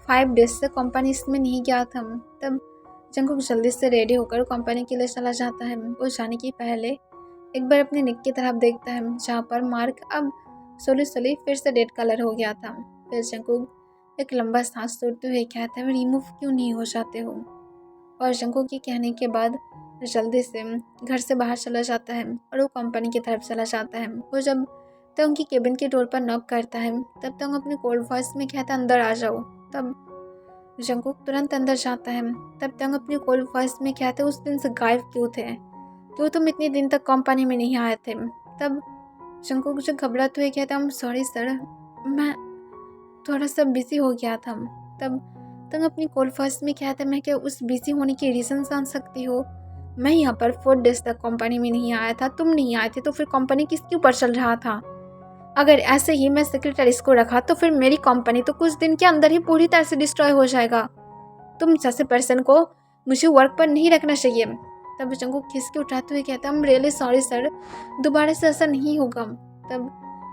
5 डेज से कंपनी इसमें नहीं गया था। तब जंगकुक जल्दी से रेडी होकर कंपनी के लिए चला जाता है। वो जाने के पहले एक बार अपने नेक की तरफ देखता है जहाँ पर मार्क अब सोली फिर से रेड कलर हो गया था। फिर जंगकुक एक लंबा सांस छोड़ते हुए कहता है रिमूव क्यों नहीं हो जाते हो। और जंगकुक के कहने के बाद जल्दी से घर से बाहर चला जाता है और वो कंपनी की तरफ चला जाता है। वो जब तंग की केबिन के डोर पर नॉक करता है तब तंग अपने कोल्ड वॉइस में कहता है अंदर आ जाओ। तब जंगकुक तुरंत अंदर जाता है। तब तंग अपनी कोल्ड वॉइस में कहते उस दिन से गायब क्यों थे, क्यों तुम इतने दिन तक कंपनी में नहीं आए थे। तब जंगकुक जो घबराते हुए कहता हूँ सॉरी सर मैं थोड़ा सा बिजी हो गया था। तब तंग अपनी कोल्ड वॉइस में कहता मैं क्या उस बिजी होने की रीज़न जान सकती हो। मैं यहाँ पर 4 डेज तक कंपनी में नहीं आया था, तुम नहीं आए थे तो फिर कंपनी किसके ऊपर चल रहा था। अगर ऐसे ही मैं सेक्रेटरीज को रखा तो फिर मेरी कंपनी तो कुछ दिन के अंदर ही पूरी तरह से डिस्ट्रॉय हो जाएगा। तुम जैसे पर्सन को मुझे वर्क पर नहीं रखना चाहिए। तब जंगकुक खिसके उठाते हुए कहता I'm रियली सॉरी सर, दोबारा से ऐसा नहीं होगा। तब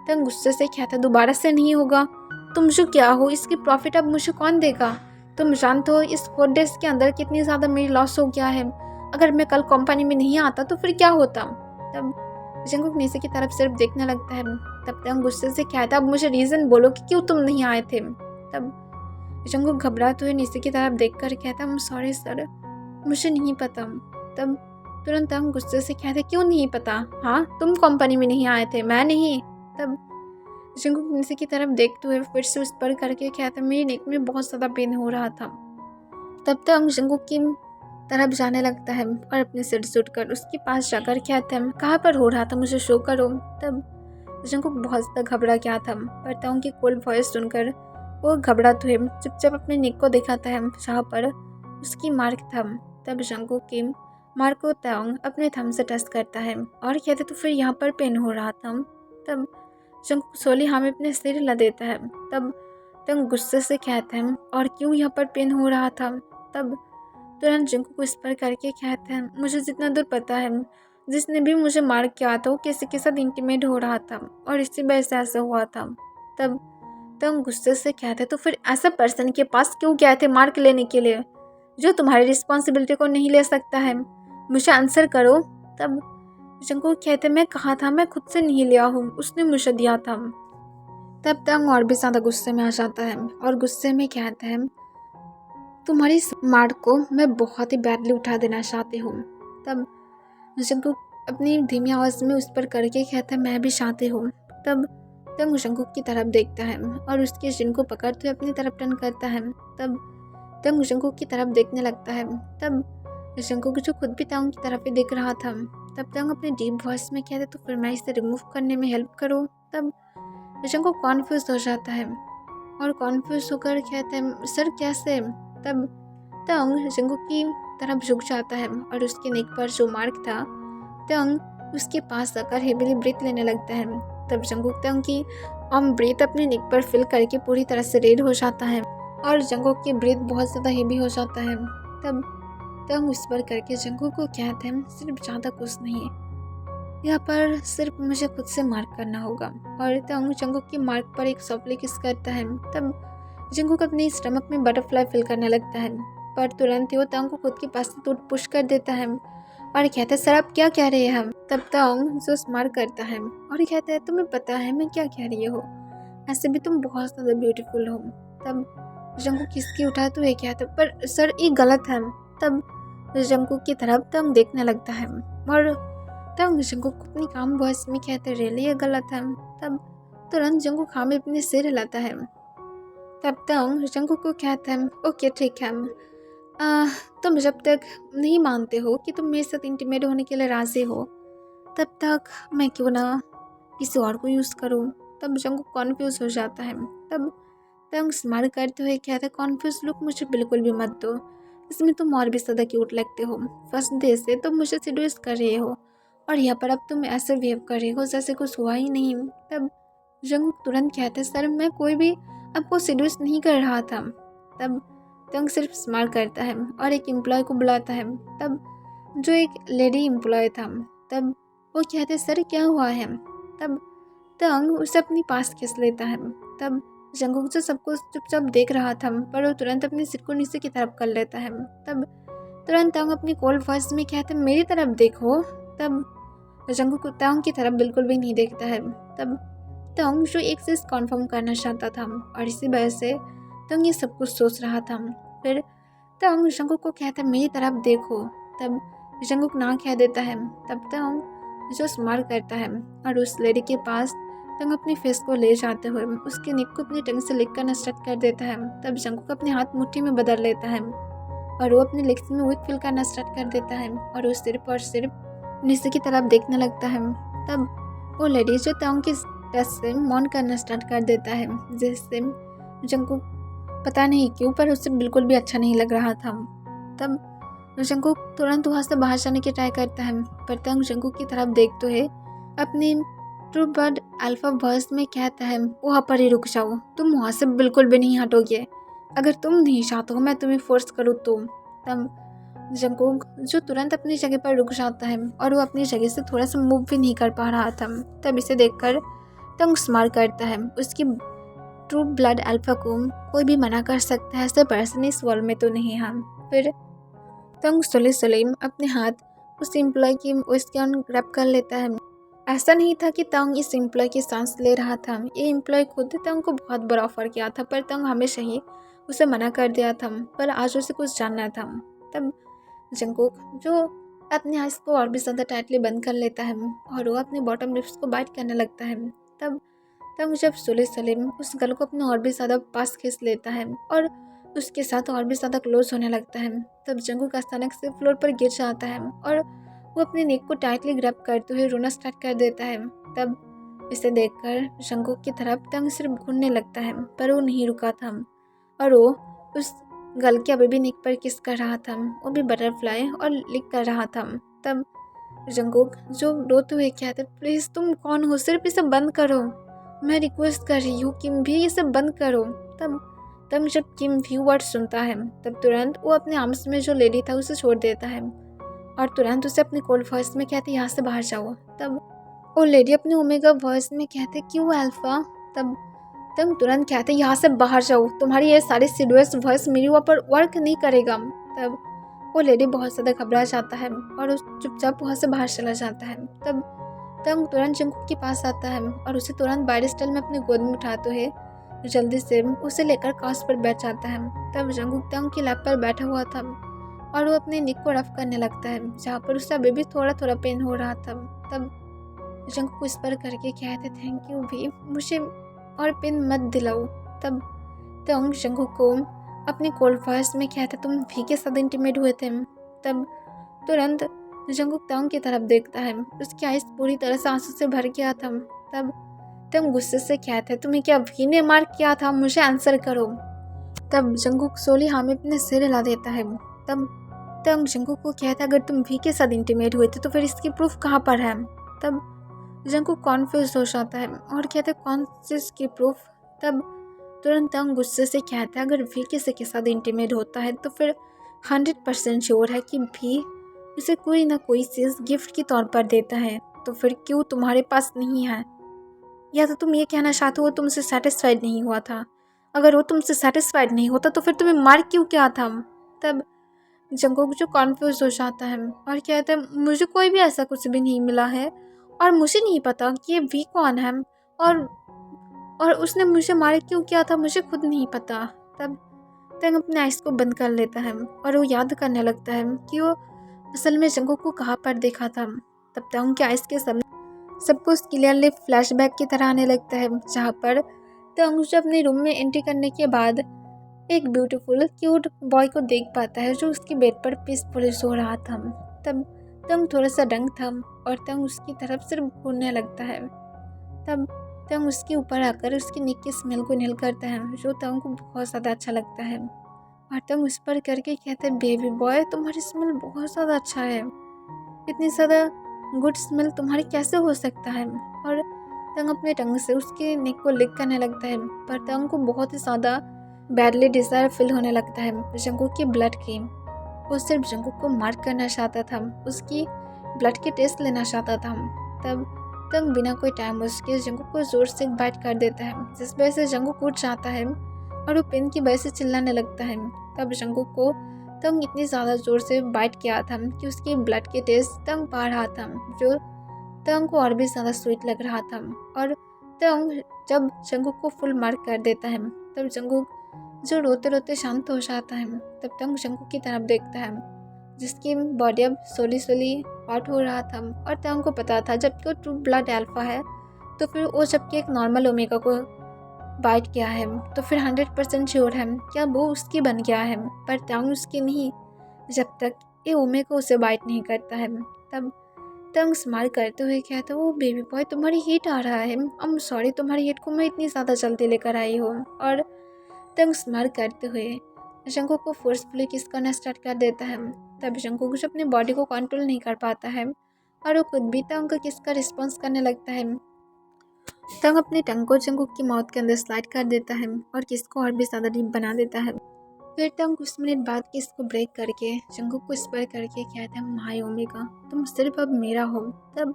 तंग गुस्से से कहता दोबारा से नहीं होगा, तुम जो क्या हो इसकी प्रॉफिट अब मुझे कौन देगा। तुम जानते हो इस 4 डेज के अंदर कितनी ज़्यादा मेरी लॉस हो गया है। अगर मैं कल कंपनी में नहीं आता तो फिर क्या होता। तब जंगकुक नीचे की तरफ सिर्फ देखने लगता है। तब तंग गुस्से से कहता अब मुझे रीज़न बोलो कि क्यों तुम नहीं आए थे। तब जंगकुक घबराते हुए नीचे की तरफ देखकर कहता I'm सॉरी सर, मुझे नहीं पता। तब तुरंत हम गुस्से से कहते क्यों नहीं पता, हाँ तुम कंपनी में नहीं आए थे मैं नहीं। तब जंगकुक नीचे की तरफ देखते हुए फिर से उस पर करके कहता मेरी नेक में बहुत ज़्यादा पेन हो रहा था। तब तक जंगकुक की तरफ जाने लगता है और अपने सिर सुटकर उसके पास जाकर कहता है कहाँ पर हो रहा था मुझे शो करो। तब जंगकुक बहुत ज़्यादा घबरा गया था पर तंग की कोल्ड वॉइस सुनकर वो घबराते हुए चुपचाप अपने नेक को दिखाता है जहाँ पर उसकी मार्क था। तब जंगकुक की मार्क को तंग अपने थंब से टच करता है और कहते तो फिर यहाँ पर पेन हो रहा था। तब जंगकुक सोली हाँ में अपने सिर हिला देता है। तब तंग गुस्से से कहता है और क्यों यहाँ पर पेन हो रहा था। तब तुरंत जंगकुक इस पर करके कहता है मुझे जितना दूर पता है जिसने भी मुझे मार किया था वो किसी के साथ इंटीमेट हो रहा था और इसी वजह से ऐसा हुआ था। तब तंग गुस्से से कहते तो फिर ऐसा पर्सन के पास क्यों गए थे मार्क लेने के लिए जो तुम्हारी रिस्पॉन्सिबिलिटी को नहीं ले सकता है, मुझे आंसर करो। तब जंगकुक कहते मैं कहा था मैं खुद से नहीं लिया हूँ, उसने मुझे दिया था। तब तंग और भी ज़्यादा गुस्से में आ जाता है और गुस्से में कहता है तुम्हारी इस मार्क को मैं बहुत ही बैडली उठा देना चाहती हूँ। तब जंगकुक अपनी धीमी आवाज़ में उस पर करके कहता है मैं भी चाहती हूँ। तब तंग जंगकुक की तरफ देखता है और उसके जिन को पकड़ते हुए अपनी तरफ टर्न करता है। तब तंग जंगकुक की तरफ देखने लगता है। तब जंगकुक जो खुद भी तंग की तरफ ही देख रहा था, तब तंग अपने डीप वॉइस में कहते तो फिर मैं इसे रिमूव करने में हेल्प करूँ। तब जंगकुक कॉन्फ्यूज हो जाता है और कॉन्फ्यूज होकर कहते हैं सर कैसे। तब तंग जंगकुक की तरफ झुक जाता है और उसके नेक पर जो मार्क था, तंग उसके पास आकर हेवीली ब्रीथ लेने लगता है। तब जंगकुक तंग की ब्रीथ अपने नेक पर फिल करके पूरी तरह से रेड हो जाता है और जंगकुक की ब्रीथ बहुत ज़्यादा हेवी हो जाता है। तब तंग उस पर करके जंगकुक को कहते हैं सिर्फ ज़्यादा कुछ नहीं, यहाँ पर सिर्फ मुझे खुद से मार्क करना होगा। और तंग जंगकुक की मार्क पर एक सॉफ्टली किस करता है। तब जंगकुक अपनी स्टमक में बटरफ्लाई फिल करने लगता है, पर तुरंत ही वो तंग को खुद के पास से पुश कर देता है और कहता है सर आप क्या कह रहे हैं हम। तब तंग जो स्मार्ट करता है और कहता है तुम्हें पता है मैं क्या कह रही हो, ऐसे भी तुम बहुत ज़्यादा ब्यूटीफुल हो। तब जंगकुक किसकी उठा तो ये कहता है पर सर ये गलत है। तब जंगकुक की तरफ तंग देखने लगता है और तब जंगकुक अपनी काम वॉइस में कहते रियली ये गलत है। तब तुरंत जंगकुक हाँ में अपने सिर हिलाता है। तब तंग जंगकुक को कहता है ओके ठीक है, तुम जब तक नहीं मानते हो कि तुम मेरे साथ इंटीमेट होने के लिए राजी हो, तब तक मैं क्यों ना किसी और को यूज़ करूँ। तब जंगकुक कॉन्फ्यूज हो जाता है। तब तंग स्माइल करते हुए कहता है कॉन्फ्यूज लुक मुझे बिल्कुल भी मत दो, इसमें तुम और भी ज़्यादा क्यूट लगते हो। फर्स्ट डे से तुम मुझे सिड्यूस कर रहे हो और यहाँ पर अब तुम ऐसे बिहेव कर रहे हो जैसे कुछ हुआ ही नहीं। तब जंगकुक तुरंत कहते हैं सर मैं कोई भी आपको सिड्यूस नहीं कर रहा था। तब तंग सिर्फ स्माइल करता है और एक एम्प्लॉय को बुलाता है। तब जो एक लेडी एम्प्लॉय था, तब वो कहते सर क्या हुआ है। तब तंग उसे अपनी पास खींच लेता है। तब जंगकुक जो सबको चुपचाप देख रहा था, पर वो तुरंत अपने सिर को नीचे की तरफ कर लेता है। तब तुरंत तंग अपनी कोल्ड वॉइस में कहते मेरी तरफ देखो। तब जंगकुक तंग की तरफ बिल्कुल भी नहीं देखता है। तब तंग जो एक चीज़ कन्फर्म करना चाहता था और इसी वजह से तंग ये सब कुछ सोच रहा था। फिर तंग जंगकुक को कहता मेरी तरफ देखो। तब जंगकुक ना कह देता है। तब तंग जो स्माइल करता है और उस लेडी के पास तंग अपने फेस को ले जाते हुए उसके नेक को अपनी टंग से लिक करना स्टार्ट कर देता है। तब जंगकुक अपने हाथ मुट्ठी में बदल लेता है और वो अपने लेग्स में वीक फील करना स्टार्ट कर देता है और वो सिर्फ और सिर्फ नीचे की तरफ देखने लगता है। तब वो लेडी जो तंग की टच से मौन करना स्टार्ट कर देता है, जिससे जंगकुक पता नहीं क्यों पर उसे बिल्कुल भी अच्छा नहीं लग रहा था। तब जंगकुक तुरंत वहाँ से बाहर जाने की ट्राई करता है, पर तंग जंगकुक की तरफ देखते हुए अपनी ट्रू बर्ड अल्फा वॉइस में कहता है वहाँ पर ही रुक जाओ, तुम वहाँ से बिल्कुल भी नहीं हटोगे, अगर तुम नहीं चाहते हो मैं तुम्हें फोर्स करूँ तो। तब जंगकुक जो तुरंत अपनी जगह पर रुक जाता है और वो अपनी जगह से थोड़ा सा मूव भी नहीं कर पा रहा था। तब इसे देखकर तंग स्माइल करता है। उसकी ट्रू ब्लड अल्फा को कोई भी मना कर सकता है, ऐसे पर्सन इस वर्ल्ड में तो नहीं हम। फिर तंग सलीम अपने हाथ उस एम्प्लॉय की उसके ऑन ग्रैब कर लेता है। ऐसा नहीं था कि तंग इस एम्प्लॉय की सांस ले रहा था, ये एम्प्लॉय खुद तंग को बहुत बड़ा ऑफर किया था, पर तंग हमेशा ही उसे मना कर दिया था, पर आज उसे कुछ जानना था। तब जंगकुक जो अपने आइज को और भी ज़्यादा टाइटली बंद कर लेता है और वो अपने बॉटम लिप्स को बाइट करने लगता है। तब जब सलीम उस गर्ल को अपने और भी ज़्यादा पास खींच लेता है और उसके साथ और भी ज़्यादा क्लोज होने लगता है, तब जंगकुक अचानक से फ्लोर पर गिर जाता है और वो अपने नेक को टाइटली ग्रैब करते हुए रोना स्टार्ट कर देता है। तब इसे देखकर जंगकुक की तरफ तंग सिर्फ घूरने लगता है, पर वो नहीं रुका था और वो उस गर्ल के अभी भी नेक पर किस कर रहा था, वो भी बटरफ्लाई और लिक कर रहा था। तब जंगकुक जो रोते हुए कहते प्लीज़ तुम कौन हो, सिर्फ इसे बंद करो, मैं रिक्वेस्ट कर रही हूँ किम भी इसे बंद करो। तब जब किम भी वर्ड सुनता है, तब तुरंत वो अपने आर्म्स में जो लेडी था उसे छोड़ देता है और तुरंत उसे अपनी कोल्ड वॉइस में कहते यहाँ से बाहर जाओ। तब वो लेडी अपनी ओमेगा वॉइस में कहते क्यों अल्फा। तब तुरंत कहते यहाँ से बाहर जाओ, तुम्हारी ये सारी सीडुअस वॉइस मेरे ऊपर वर्क नहीं करेगा। तब वो लेडी बहुत ज़्यादा घबरा जाता है और उस चुपचाप वहाँ से बाहर चला जाता है। तब तुरंत जंगकुक के पास आता है और उसे तुरंत बाइट स्टाइल में अपनी गोद में उठाते हुए जल्दी से उसे लेकर काउच पर बैठ जाता है। तब जंगकुक तंग की लैप पर बैठा हुआ था और वो अपने निक को रफ करने लगता है जहाँ पर उसका बेबी थोड़ा थोड़ा पेन हो रहा था। तब जंगकुक उस पर करके कहते थैंक यू भी, मुझे और पेन मत दिलाओ। तब तंग जंगकुक को अपनी कोल्ड वॉइस में कहता तुम भी के साथ इंटीमेट हुए थे। तब तुरंत जंगकुक तंग की तरफ देखता है, उसकी आइज पूरी तरह से आंसू से भर गया था। तब तंग गुस्से से कहते तुम्हें क्या भी ने मार किया था, मुझे आंसर करो। तब जंगकुक सोली हाँ में अपने सिर हिला देता है। तब तंग जंगकुक को कहता अगर तुम भी के साथ इंटीमेट हुए थे तो फिर इसकी प्रूफ कहाँ पर है। तब जंगकुक कॉन्फ्यूज हो जाता है और कहते कौन सी इसकी प्रूफ। तब तुरंत तंग गुस्से से कहता है अगर भी किसी के साथ इंटीमेट होता है तो फिर 100% श्योर है कि भी उसे कोई ना कोई चीज़ गिफ्ट के तौर पर देता है, तो फिर क्यों तुम्हारे पास नहीं है। या तो तुम ये कहना चाहते हो तुमसे सेटिस्फाइड नहीं हुआ था, अगर वो तुमसे सेटिस्फाइड नहीं होता तो फिर तुम्हें मार क्यों क्या था। तब जंगकुक जो कॉन्फ्यूज हो जाता है और कहता है मुझे कोई भी ऐसा कुछ भी नहीं मिला है और मुझे नहीं पता कि ये भी कौन है और उसने मुझे मार क्यों किया था, मुझे खुद नहीं पता। तब तंग अपने आइस को बंद कर लेता है और वो याद करने लगता है कि वो असल में जंगकुक को कहाँ पर देखा था। तब तंग के आइस के सामने सब कुछ क्लियरली फ्लैशबैक की तरह आने लगता है, जहाँ पर तंग अपने रूम में एंट्री करने के बाद एक ब्यूटीफुल क्यूट बॉय को देख पाता है जो उसकी बेड पर पीसफुली सो रहा था। तब तंग थोड़ा सा डंग था और तंग उसकी तरफ सिर्फ घूरने लगता है। तब तंग उसके ऊपर आकर उसकी निक की स्मेल को इनहेल करता है जो तंग को बहुत ज़्यादा अच्छा लगता है और तंग उस पर करके कहते हैं बेबी बॉय तुम्हारी स्मेल बहुत ज़्यादा अच्छा है, इतनी ज़्यादा गुड स्मेल तुम्हारी कैसे हो सकता है। और तंग अपने टंग से उसके नेक को लिक करने लगता है, पर तंग को बहुत ही ज़्यादा बैडली डिज़ायर फील होने लगता है जंगकुक की ब्लड की। वो सिर्फ जंगकुक को मार्क करना चाहता था, उसकी ब्लड के टेस्ट लेना चाहता था। तब तंग बिना कोई टाइम उसके जंगकुक को जोर से बाइट कर देता है, जिस वजह से जंगकुक उठ जाता है और वो पेन की वजह से चिल्लाने लगता है। तब जंगकुक को तंग इतनी ज़्यादा जोर से बाइट किया था कि उसकी ब्लड के टेस्ट तंग पा रहा था, जो तंग को और भी ज़्यादा स्वीट लग रहा था। और तंग जब जंगकुक को फुल मार्क कर देता है तब जंगकुक जो रोते रोते शांत हो जाता है। तब तंग जंगकुक की तरफ देखता है जिसकी बॉडी अब सोली पार्ट हो रहा था और तंग को पता था जबकि वो ट्रू ब्लड अल्फा है तो फिर वो जबकि एक नॉर्मल ओमेगा को बाइट किया है तो फिर 100% श्योर है क्या वो उसकी बन गया है, पर तंग उसकी नहीं जब तक ये ओमेगा उसे बाइट नहीं करता है। तब तंग स्माइल करते हुए कहता वो बेबी बॉय तुम्हारी हीट आ रहा है, आई एम सॉरी तुम्हारी हीट को मैं इतनी ज़्यादा जल्दी लेकर आई हूँ। और तंग स्माइल करते हुए जंगकुक को फोर्सफुली किस करना स्टार्ट कर देता है। तब जंगकुक जो अपनी बॉडी को कंट्रोल नहीं कर पाता है और वो खुद भी तंग को किस का रिस्पॉन्स करने लगता है। तंग अपनी टंग को जंगकुक की माउथ के अंदर स्लाइड कर देता है और किस को और भी ज़्यादा डीप बना देता है। फिर तंग कुछ मिनट बाद किस को ब्रेक करके जंगकुक को स्पर करके कहता है माय ओमेगा तुम सिर्फ अब मेरा हो। तब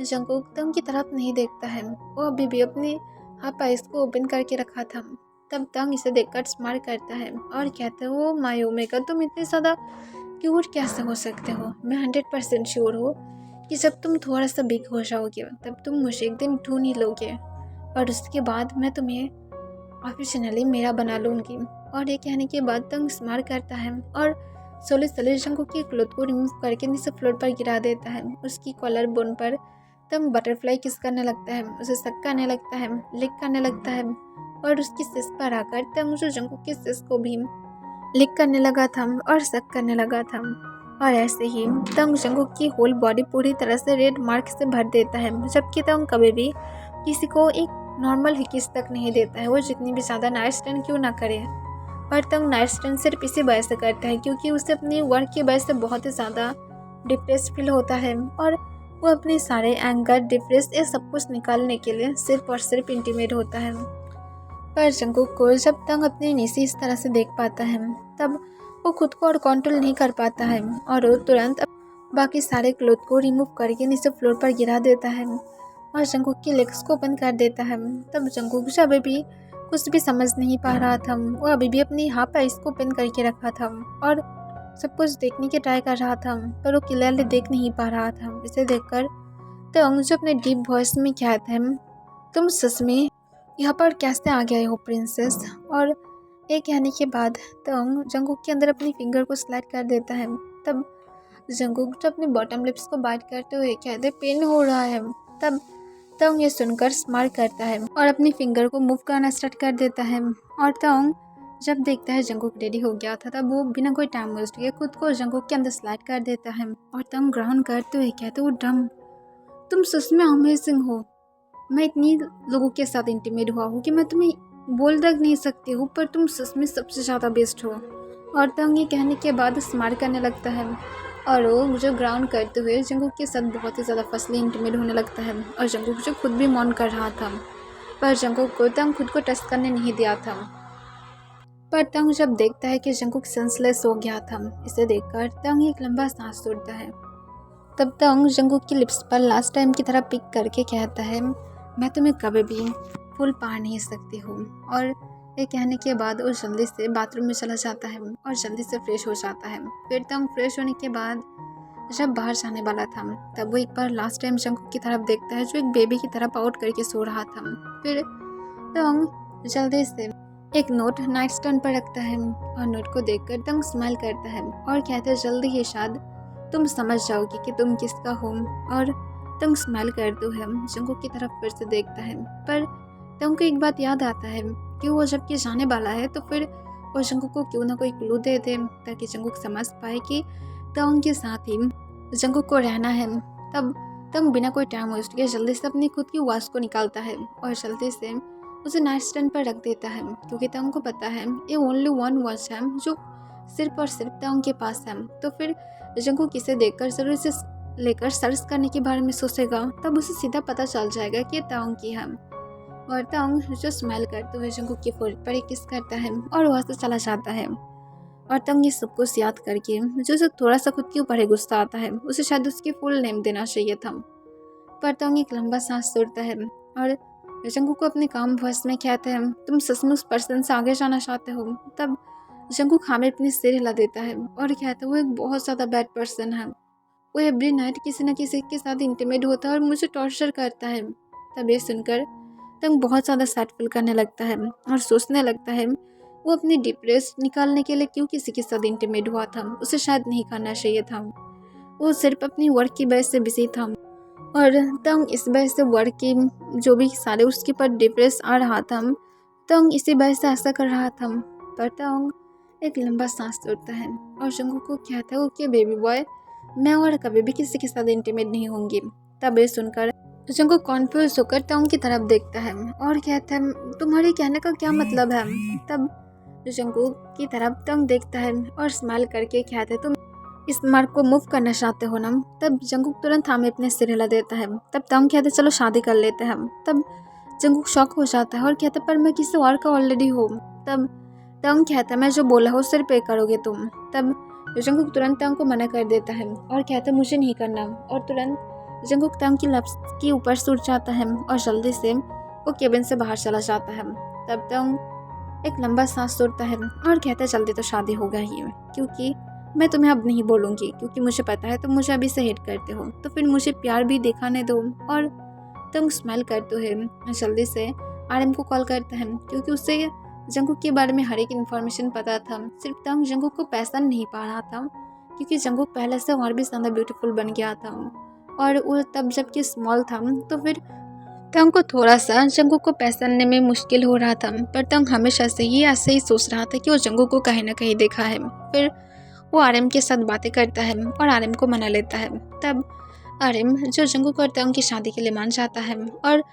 जंगकुक तंग की तरफ नहीं देखता है, वो अभी भी अपने हाफ आइस को ओपन करके रखा था। तब तंग इसे देखकर स्माइल करता है और कहता है वो माय ओमेगा तुम इतने ज़्यादा क्यूट कैसे हो सकते हो, मैं 100% श्योर हूँ कि जब तुम थोड़ा सा बिग हो जाओगे तब तुम मुझे एक दिन ढूंढ ही लोगे और उसके बाद मैं तुम्हें ऑफिशियली मेरा बना लूँगी। और ये कहने के बाद तंग स्माइल करता है और सोले जंगकुक की क्लोथ को रिमूव करके नीचे फ्लोर पर गिरा देता है। उसकी कॉलर बोन पर तंग बटरफ्लाई किस करने लगता है, उसे सक करने लगता है, लिक करने लगता है और उसकी सिस पर आकर तंग जो जंगकुक की सिस को भी लिक करने लगा था और सक करने लगा था। और ऐसे ही तंग जंगकुक की होल बॉडी पूरी तरह से रेड मार्क से भर देता है, जबकि तंग कभी भी किसी को एक नॉर्मल किस तक नहीं देता है, वो जितनी भी ज़्यादा नाइट स्टैंड क्यों ना करे। और तंग नाइट स्टैंड सिर्फ इसी वजह से करता है क्योंकि उसे अपनी वर्क की वजह से बहुत ही ज़्यादा डिप्रेस फील होता है और वो अपने सारे एंगर डिप्रेस ये सब कुछ निकालने के लिए सिर्फ और सिर्फ इंटीमेट होता है। पर जंगकुक को जब तंग अपने नीचे इस तरह से देख पाता है तब वो खुद को और कंट्रोल नहीं कर पाता है और वो तुरंत बाकी सारे क्लोथ को रिमूव करके नीचे फ्लोर पर गिरा देता है और जंगकुक की लेग्स को ओपन कर देता है। तब जंगकुक जो अभी भी कुछ भी समझ नहीं पा रहा था, वो अभी भी अपनी हाफ आइस को ओपन करके रखा था और सब कुछ देखने की ट्राई कर रहा था, पर वो क्लियरली देख नहीं पा रहा था। इसे देखकर तंग जो अपने डीप वॉइस में कहता है तुम सच में यहाँ पर कैसे आ गया है वो प्रिंसेस। और ये कहने के बाद तंग जंगकुक के अंदर अपनी फिंगर को स्लाइड कर देता है। तब जंगकुक जब अपने बॉटम लिप्स को बाइट करते हुए कहते पेन हो रहा है। तब तंग ये सुनकर स्माइल करता है और अपनी फिंगर को मूव करना स्टार्ट कर देता है। और तंग जब देखता है जंगकुक रेडी हो गया था, तब वो बिना कोई टाइम वेस्ट किए खुद को जंगकुक के अंदर स्लाइड कर देता है। और तंग ग्राउंड करते हुए कहते वो डम, तुम सच में अमेजिंग हो। मैं इतनी लोगों के साथ इंटीमेट हुआ हूँ कि मैं तुम्हें बोल तक नहीं सकती हूँ, पर तुम सच में सबसे ज़्यादा बेस्ट हो। और तंग ये कहने के बाद स्माइल करने लगता है और वो मुझे ग्राउंड करते हुए जंगकुक के साथ बहुत ही ज़्यादा फसली इंटीमेट होने लगता है। और जंगकुक जो खुद भी मौन कर रहा था, पर जंगकुक को तंग खुद को टच करने नहीं दिया था। पर तंग जब देखता है कि जंगकुक सेंसलेस हो गया था, इसे देखकर तंग एक लंबा सांस छोड़ता है। तब तंग जंगकुक की लिप्स पर लास्ट टाइम की तरह पिक करके कहता है मैं तुम्हें कभी भी फुल पा नहीं सकती हूँ। और ये कहने के बाद वो जल्दी से बाथरूम में चला जाता है और जल्दी से फ्रेश हो जाता है। फिर तंग फ्रेश होने के बाद जब बाहर जाने वाला था, तब वो एक बार लास्ट टाइम जंगकुक की तरफ देखता है जो एक बेबी की तरह पाउट करके सो रहा था। फिर तंग जल्दी से एक नोट नाइट स्टैंड पर रखता है और नोट को देखकर तंग स्माइल करता है और कहता है जल्दी ही शायद तुम समझ जाओगी कि तुम किसका हो। और तंग स्माइल करते हुए जंगकुक की तरफ फिर से देखता है, पर तंग को एक बात याद आता है कि वो जब कि जाने वाला है तो फिर वो जंगकुक को क्यों ना कोई क्लू दे दे ताकि जंगकुक समझ पाए कि तंग के साथ ही जंगकुक को रहना है। तब तंग बिना कोई टाइम वेस्ट किए जल्दी से अपनी खुद की वॉच को निकालता है और जल्दी से उसे नाइट स्टैंड पर रख देता है, क्योंकि तंग को पता है ये ओनली वन वॉच है जो सिर्फ और सिर्फ तंग के पास है। तो फिर जंगकुक इसे देखकर जरूर इसे लेकर सर्च करने के बारे में सोचेगा, तब उसे सीधा पता चल जाएगा कि ये तंग की है। और तंग जो स्माइल करते हुए जंगकुक की फोrehead पर एक किस करता है और वहाँ से चला जाता है। और तंग ये सब कुछ याद करके जो उसे थोड़ा सा खुद के ऊपर ही गुस्सा आता है, उसे शायद उसकी फुल नेम देना चाहिए था। पर तंग एक लंबा सांस छोड़ता है और जंगकुक को अपने काम वश में कहता है तुम सचमुच उस पर्सन से आगे जाना चाहते हो। तब जंगकुक हाँ में अपनी सिर हिला देता है और कहता है वो एक बहुत ज़्यादा बैड पर्सन है। वो एवरी नाइट किसी न किसी के साथ इंटीमेट होता है और मुझे टॉर्चर करता है। तब ये सुनकर तंग बहुत ज़्यादा सैड फील करने लगता है और सोचने लगता है वो अपनी डिप्रेस निकालने के लिए क्यों किसी के साथ इंटीमेट हुआ था, उसे शायद नहीं करना चाहिए था। वो सिर्फ अपनी वर्क की वजह से बिजी था और तंग इस वजह से वर्क की जो भी सारे उसके पर डिप्रेस आ रहा था, तंग इसी वजह से ऐसा कर रहा था। पर तंग एक लंबा सांस छोड़ता है और जंगकुक को कहता है ओके बेबी बॉय, मैं और कभी भी किसी के साथ इंटीमेट नहीं होंगी। तब ये सुनकर जंगकुक कॉन्फ्यूज होकर तंग की तरफ देखता है और कहता है तुम्हारे कहने का क्या मतलब है। तब जंगकुक की तरफ तंग देखता है और स्माइल करके कहता है तुम इस मार्ग को मूव करना चाहते हो ना। तब जंगकुक तुरंत हाँ में अपने सिर हिला देता है। तब तंग कहते चलो शादी कर लेते हैं। तब जंगकुक शॉक हो जाता है और कहता पर मैं किसी और का ऑलरेडी हूँ। तब तंग कहता है मैं जो बोला हो सिर पे करोगे तुम। तब जंगकुक तुरंत तंग को मना कर देता है और कहता है मुझे नहीं करना। और तुरंत जंगकुक तंग की लप्स के ऊपर से उठ जाता है और जल्दी से वो केबिन से बाहर चला जाता है। तब तंग एक लंबा सांस छोड़ता है और कहता है जल्दी तो शादी होगा ही, क्योंकि मैं तुम्हें अब नहीं बोलूँगी, क्योंकि मुझे पता है तुम मुझे अभी से हेट करते हो, तो फिर मुझे प्यार भी दिखाने दो। और तंग स्माइल करते हुए जल्दी से आरएम को कॉल करता है, क्योंकि उससे जंगकुक के बारे में हर एक इन्फॉर्मेशन पता था। सिर्फ तंग जंगकुक को पहचान नहीं पा रहा था, क्योंकि जंगकुक पहले से और भी ज़्यादा ब्यूटीफुल बन गया था और वो तब जबकि स्मॉल था, तो फिर तंग को थोड़ा सा जंगकुक को पहचानने में मुश्किल हो रहा था। पर तंग हमेशा से ही ऐसे ही सोच रहा था कि वो जंगकुक को कहीं ना कहीं देखा है। फिर वो आरएम के साथ बातें करता है और आरएम को मना लेता है। तब आरएम जो जंगकुक और तंग की शादी के लिए मान जाता है और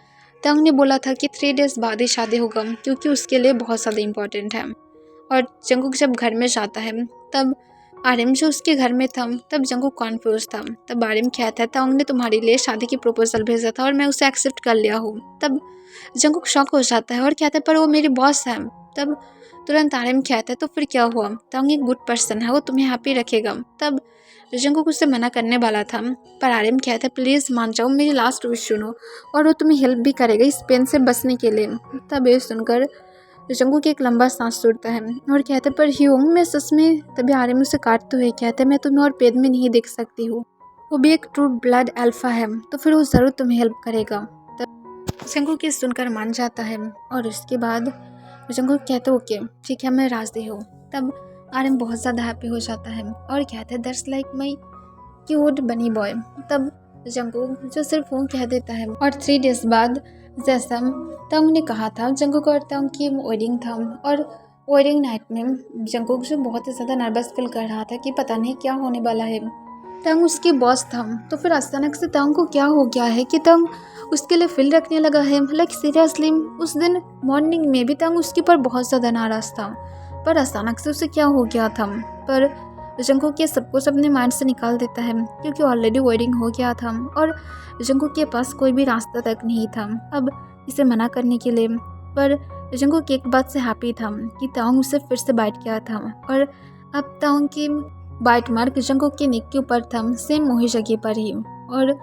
तंग ने बोला था कि 3 डेज़ बाद ही शादी होगा, क्योंकि उसके लिए बहुत ज़्यादा इम्पोर्टेंट है। और जंगकुक जब घर में जाता है, तब आरएम जो उसके घर में था, तब जंगकुक कॉन्फ्यूज था। तब आरएम कहता है तंग ने तुम्हारे लिए शादी की प्रपोजल भेजा था और मैं उसे एक्सेप्ट कर लिया हूँ। तब जंगकुक शॉक हो जाता है और कहता है पर वो मेरी बॉस है। तब तुरंत आरएम कहता है तो फिर क्या हुआ, तंग एक गुड पर्सन है, वो तुम्हें हैप्पी रखेगा। तब जंगकुक उससे मना करने वाला था, पर आरएम कहता है प्लीज़ मान जाओ, मेरी लास्ट विश सुनो, और वो तुम्हें हेल्प भी करेगा इस पेन से बचने के लिए। तब ये सुनकर जंगकुक एक लंबा सांस छोड़ता है और कहते पर ह्यूंग मैं सच में। तभी आरएम उसे काटते हुए कहते मैं तुम्हें और पेन में नहीं देख सकती हूँ, वो भी एक ट्रू ब्लड अल्फा है, तो फिर वो ज़रूर तुम्हें हेल्प करेगा। जंगकुक ये सुनकर मान जाता है और उसके बाद जंगकुक कहता है ओके ठीक है मैं राजी हूँ। तब आर्यन बहुत ज़्यादा हैप्पी हो जाता है और कहता है दैट्स लाइक माई क्यूट बनी बॉय। तब जंगकुक जो सिर्फ वो कह देता है और 3 डेज बाद जैसा तंग ने कहा था जंगकुक और तंग की वेडिंग था और वेडिंग नाइट में जंगकुक जो बहुत ही ज़्यादा नर्वस फील कर रहा था कि पता नहीं क्या होने वाला है। तंग उसकी बॉस था तो फिर अचानक से तंग को क्या हो गया है कि तंग उसके लिए फील रखने लगा है। लाइक सीरियसली उस दिन मॉर्निंग में भी तंग उसके ऊपर बहुत ज़्यादा नाराज़ था पर अचानक से उसे क्या हो गया था। पर जंगकुक ये सब कुछ अपने माइंड से निकाल देता है क्योंकि ऑलरेडी वेडिंग हो गया था और जंगकुक के पास कोई भी रास्ता तक नहीं था अब इसे मना करने के लिए। पर जंगकुक एक बात से हैप्पी था कि तांग उसे फिर से बाइट किया था और अब तांग की बाइट मार्क जंगकुक के नेक के ऊपर था सेम वही जगह पर ही और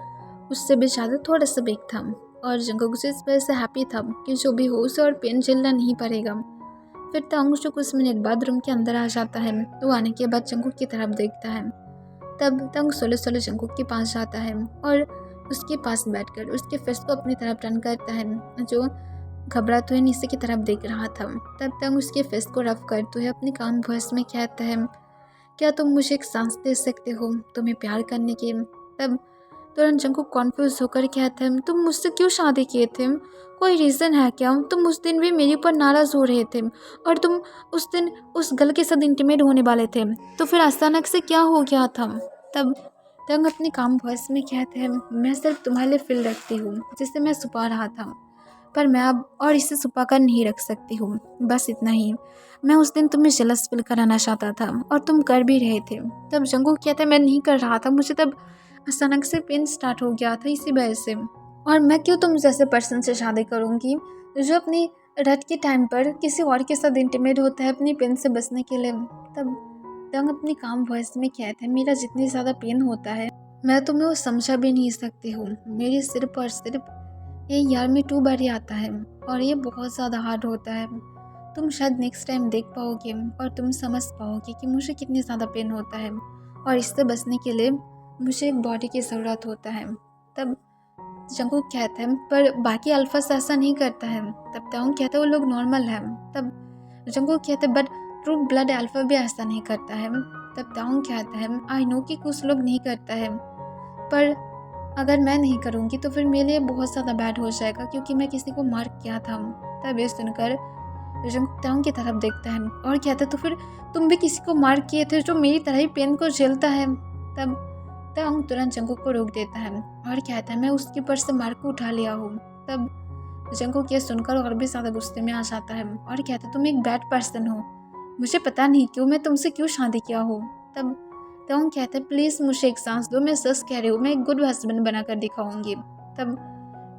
उससे भी ज़्यादा थोड़ा सा बिग था और जंगकुक इस वजह से हैप्पी था कि जो भी हो उसे और पेन झेलना नहीं पड़ेगा। फिर तांग जो कुछ मिनट बाद रूम के अंदर आ जाता है तो आने के बाद जंगकुक की तरफ देखता है। तब तांग सोलो सोलो जंगकुक के पास जाता है और उसके पास बैठकर उसके फेस को अपनी तरफ टर्न करता है जो घबराते हुए नीचे की तरफ देख रहा था। तब तांग उसके फेस को रफ करते हुए अपनी काम वॉइस में कहता है क्या तुम मुझे एक चांस दे सकते हो तुम्हें प्यार करने की। तब तुरंत जंगकुक कॉन्फ्यूज होकर कहता है तुम मुझसे क्यों शादी किए थे कोई रीज़न है क्या। तुम उस दिन भी मेरे ऊपर नाराज़ हो रहे थे और तुम उस दिन उस गर्ल के साथ इंटीमेट होने वाले थे तो फिर अचानक से क्या हो गया था। तब तंग अपनी काम वॉइस में कहते हैं मैं सिर्फ तुम्हारे लिए फील रखती हूँ जिसे मैं छुपा रहा था पर मैं अब और इसे छुपा कर नहीं रख सकती हूँ बस इतना ही। मैं उस दिन तुम्हें जेलस फील कराना चाहता था और तुम कर भी रहे थे। तब जंगकुक कहता है मैं नहीं कर रहा था मुझे तब अचानक से पेन स्टार्ट हो गया था इसी वजह से और मैं क्यों तुम जैसे पर्सन से शादी करूँगी जो अपनी रट के टाइम पर किसी और के साथ इंटीमेट होता है अपनी पेन से बचने के लिए। तब तंग अपनी काम वॉइस में कहते हैं मेरा जितनी ज़्यादा पेन होता है मैं तुम्हें वो समझा भी नहीं सकती हूँ मेरे सिर्फ और सिर्फ ये ईयर में 2 बार ही आता है और ये बहुत ज़्यादा हार्ड होता है। तुम शायद नेक्स्ट टाइम देख पाओगे और तुम समझ पाओगे कि मुझे कितनी ज़्यादा पेन होता है और इससे बचने के लिए मुझे एक बॉडी की ज़रूरत होता है। तब जंगकुक कहता है पर बाकी अल्फाज ऐसा नहीं करता है। तब तांग कहता है वो लोग नॉर्मल हैं। तब जंगकुक कहते हैं बट ट्रू ब्लड अल्फा भी ऐसा नहीं करता है। तब तांग कहता है आई नो कि कुछ लोग नहीं करता है पर अगर मैं नहीं करूँगी तो फिर मेरे लिए बहुत ज़्यादा बैड हो जाएगा क्योंकि मैं किसी को मार किया था। तब ये सुनकर जंगकुक तांग की तरफ देखता है और कहता है तो फिर तुम भी किसी को मार किए थे जो मेरी तरह ही पेन को झेलता है। तब तांग तुरंत जंगकुक को रोक देता है और कहता है मैं उसके ऊपर से मार को उठा लिया हूँ। तब जंगकुक ये सुनकर और भी ज़्यादा गुस्से में आ जाता है और कहता है तुम एक बैड पर्सन हो मुझे पता नहीं क्यों मैं तुमसे क्यों शादी किया हो। तब तांग कहता है प्लीज़ मुझे एक सांस दो मैं सच कह रही हूँ मैं एक गुड हस्बैंड बनाकर दिखाऊंगी। तब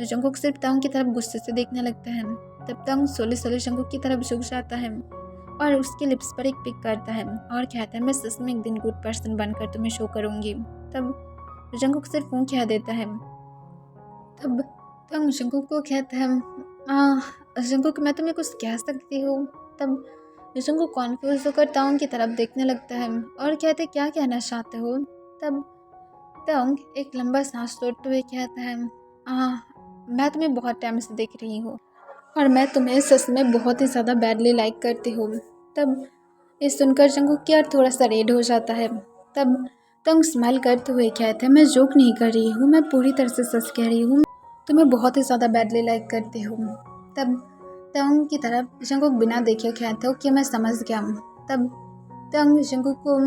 जंगकुक सिर्फ तांग की तरफ गुस्से से देखने लगता है। तब तांग सोले सोले जंगकुक की तरफ झुक जाता है और उसके लिप्स पर एक पिक करता है और कहता है मैं सच में एक दिन गुड पर्सन बनकर तुम्हें शो करूँगी। तब जंगकुक सिर्फ वो कह देता है। तब तांग जंगकुक को कहता है जंगकुक मैं तुम्हें कुछ कह सकती हूँ। तब जंगकुक कॉन्फ्यूज होकर तांग की तरफ देखने लगता है और कहते हैं क्या कहना चाहते हो। तब तांग एक लंबा सांस छोड़ते हुए कहता है मैं तुम्हें बहुत टाइम से देख रही हूँ और मैं तुम्हें सच में बहुत ही ज़्यादा बैडली लाइक करती हूँ। तब ये सुनकर जंगकुक की यार थोड़ा सा रेड हो जाता है। तब तांग स्माइल करते हुए कहते हैं मैं जोक नहीं कर रही हूँ मैं पूरी तरह से सच कह रही हूँ तुम्हें बहुत ही ज़्यादा बैडली लाइक करती हूँ। तब तांग की तरफ जंगकुक बिना देखे कहते हो कि मैं समझ गया। तब तांग जंगकुक को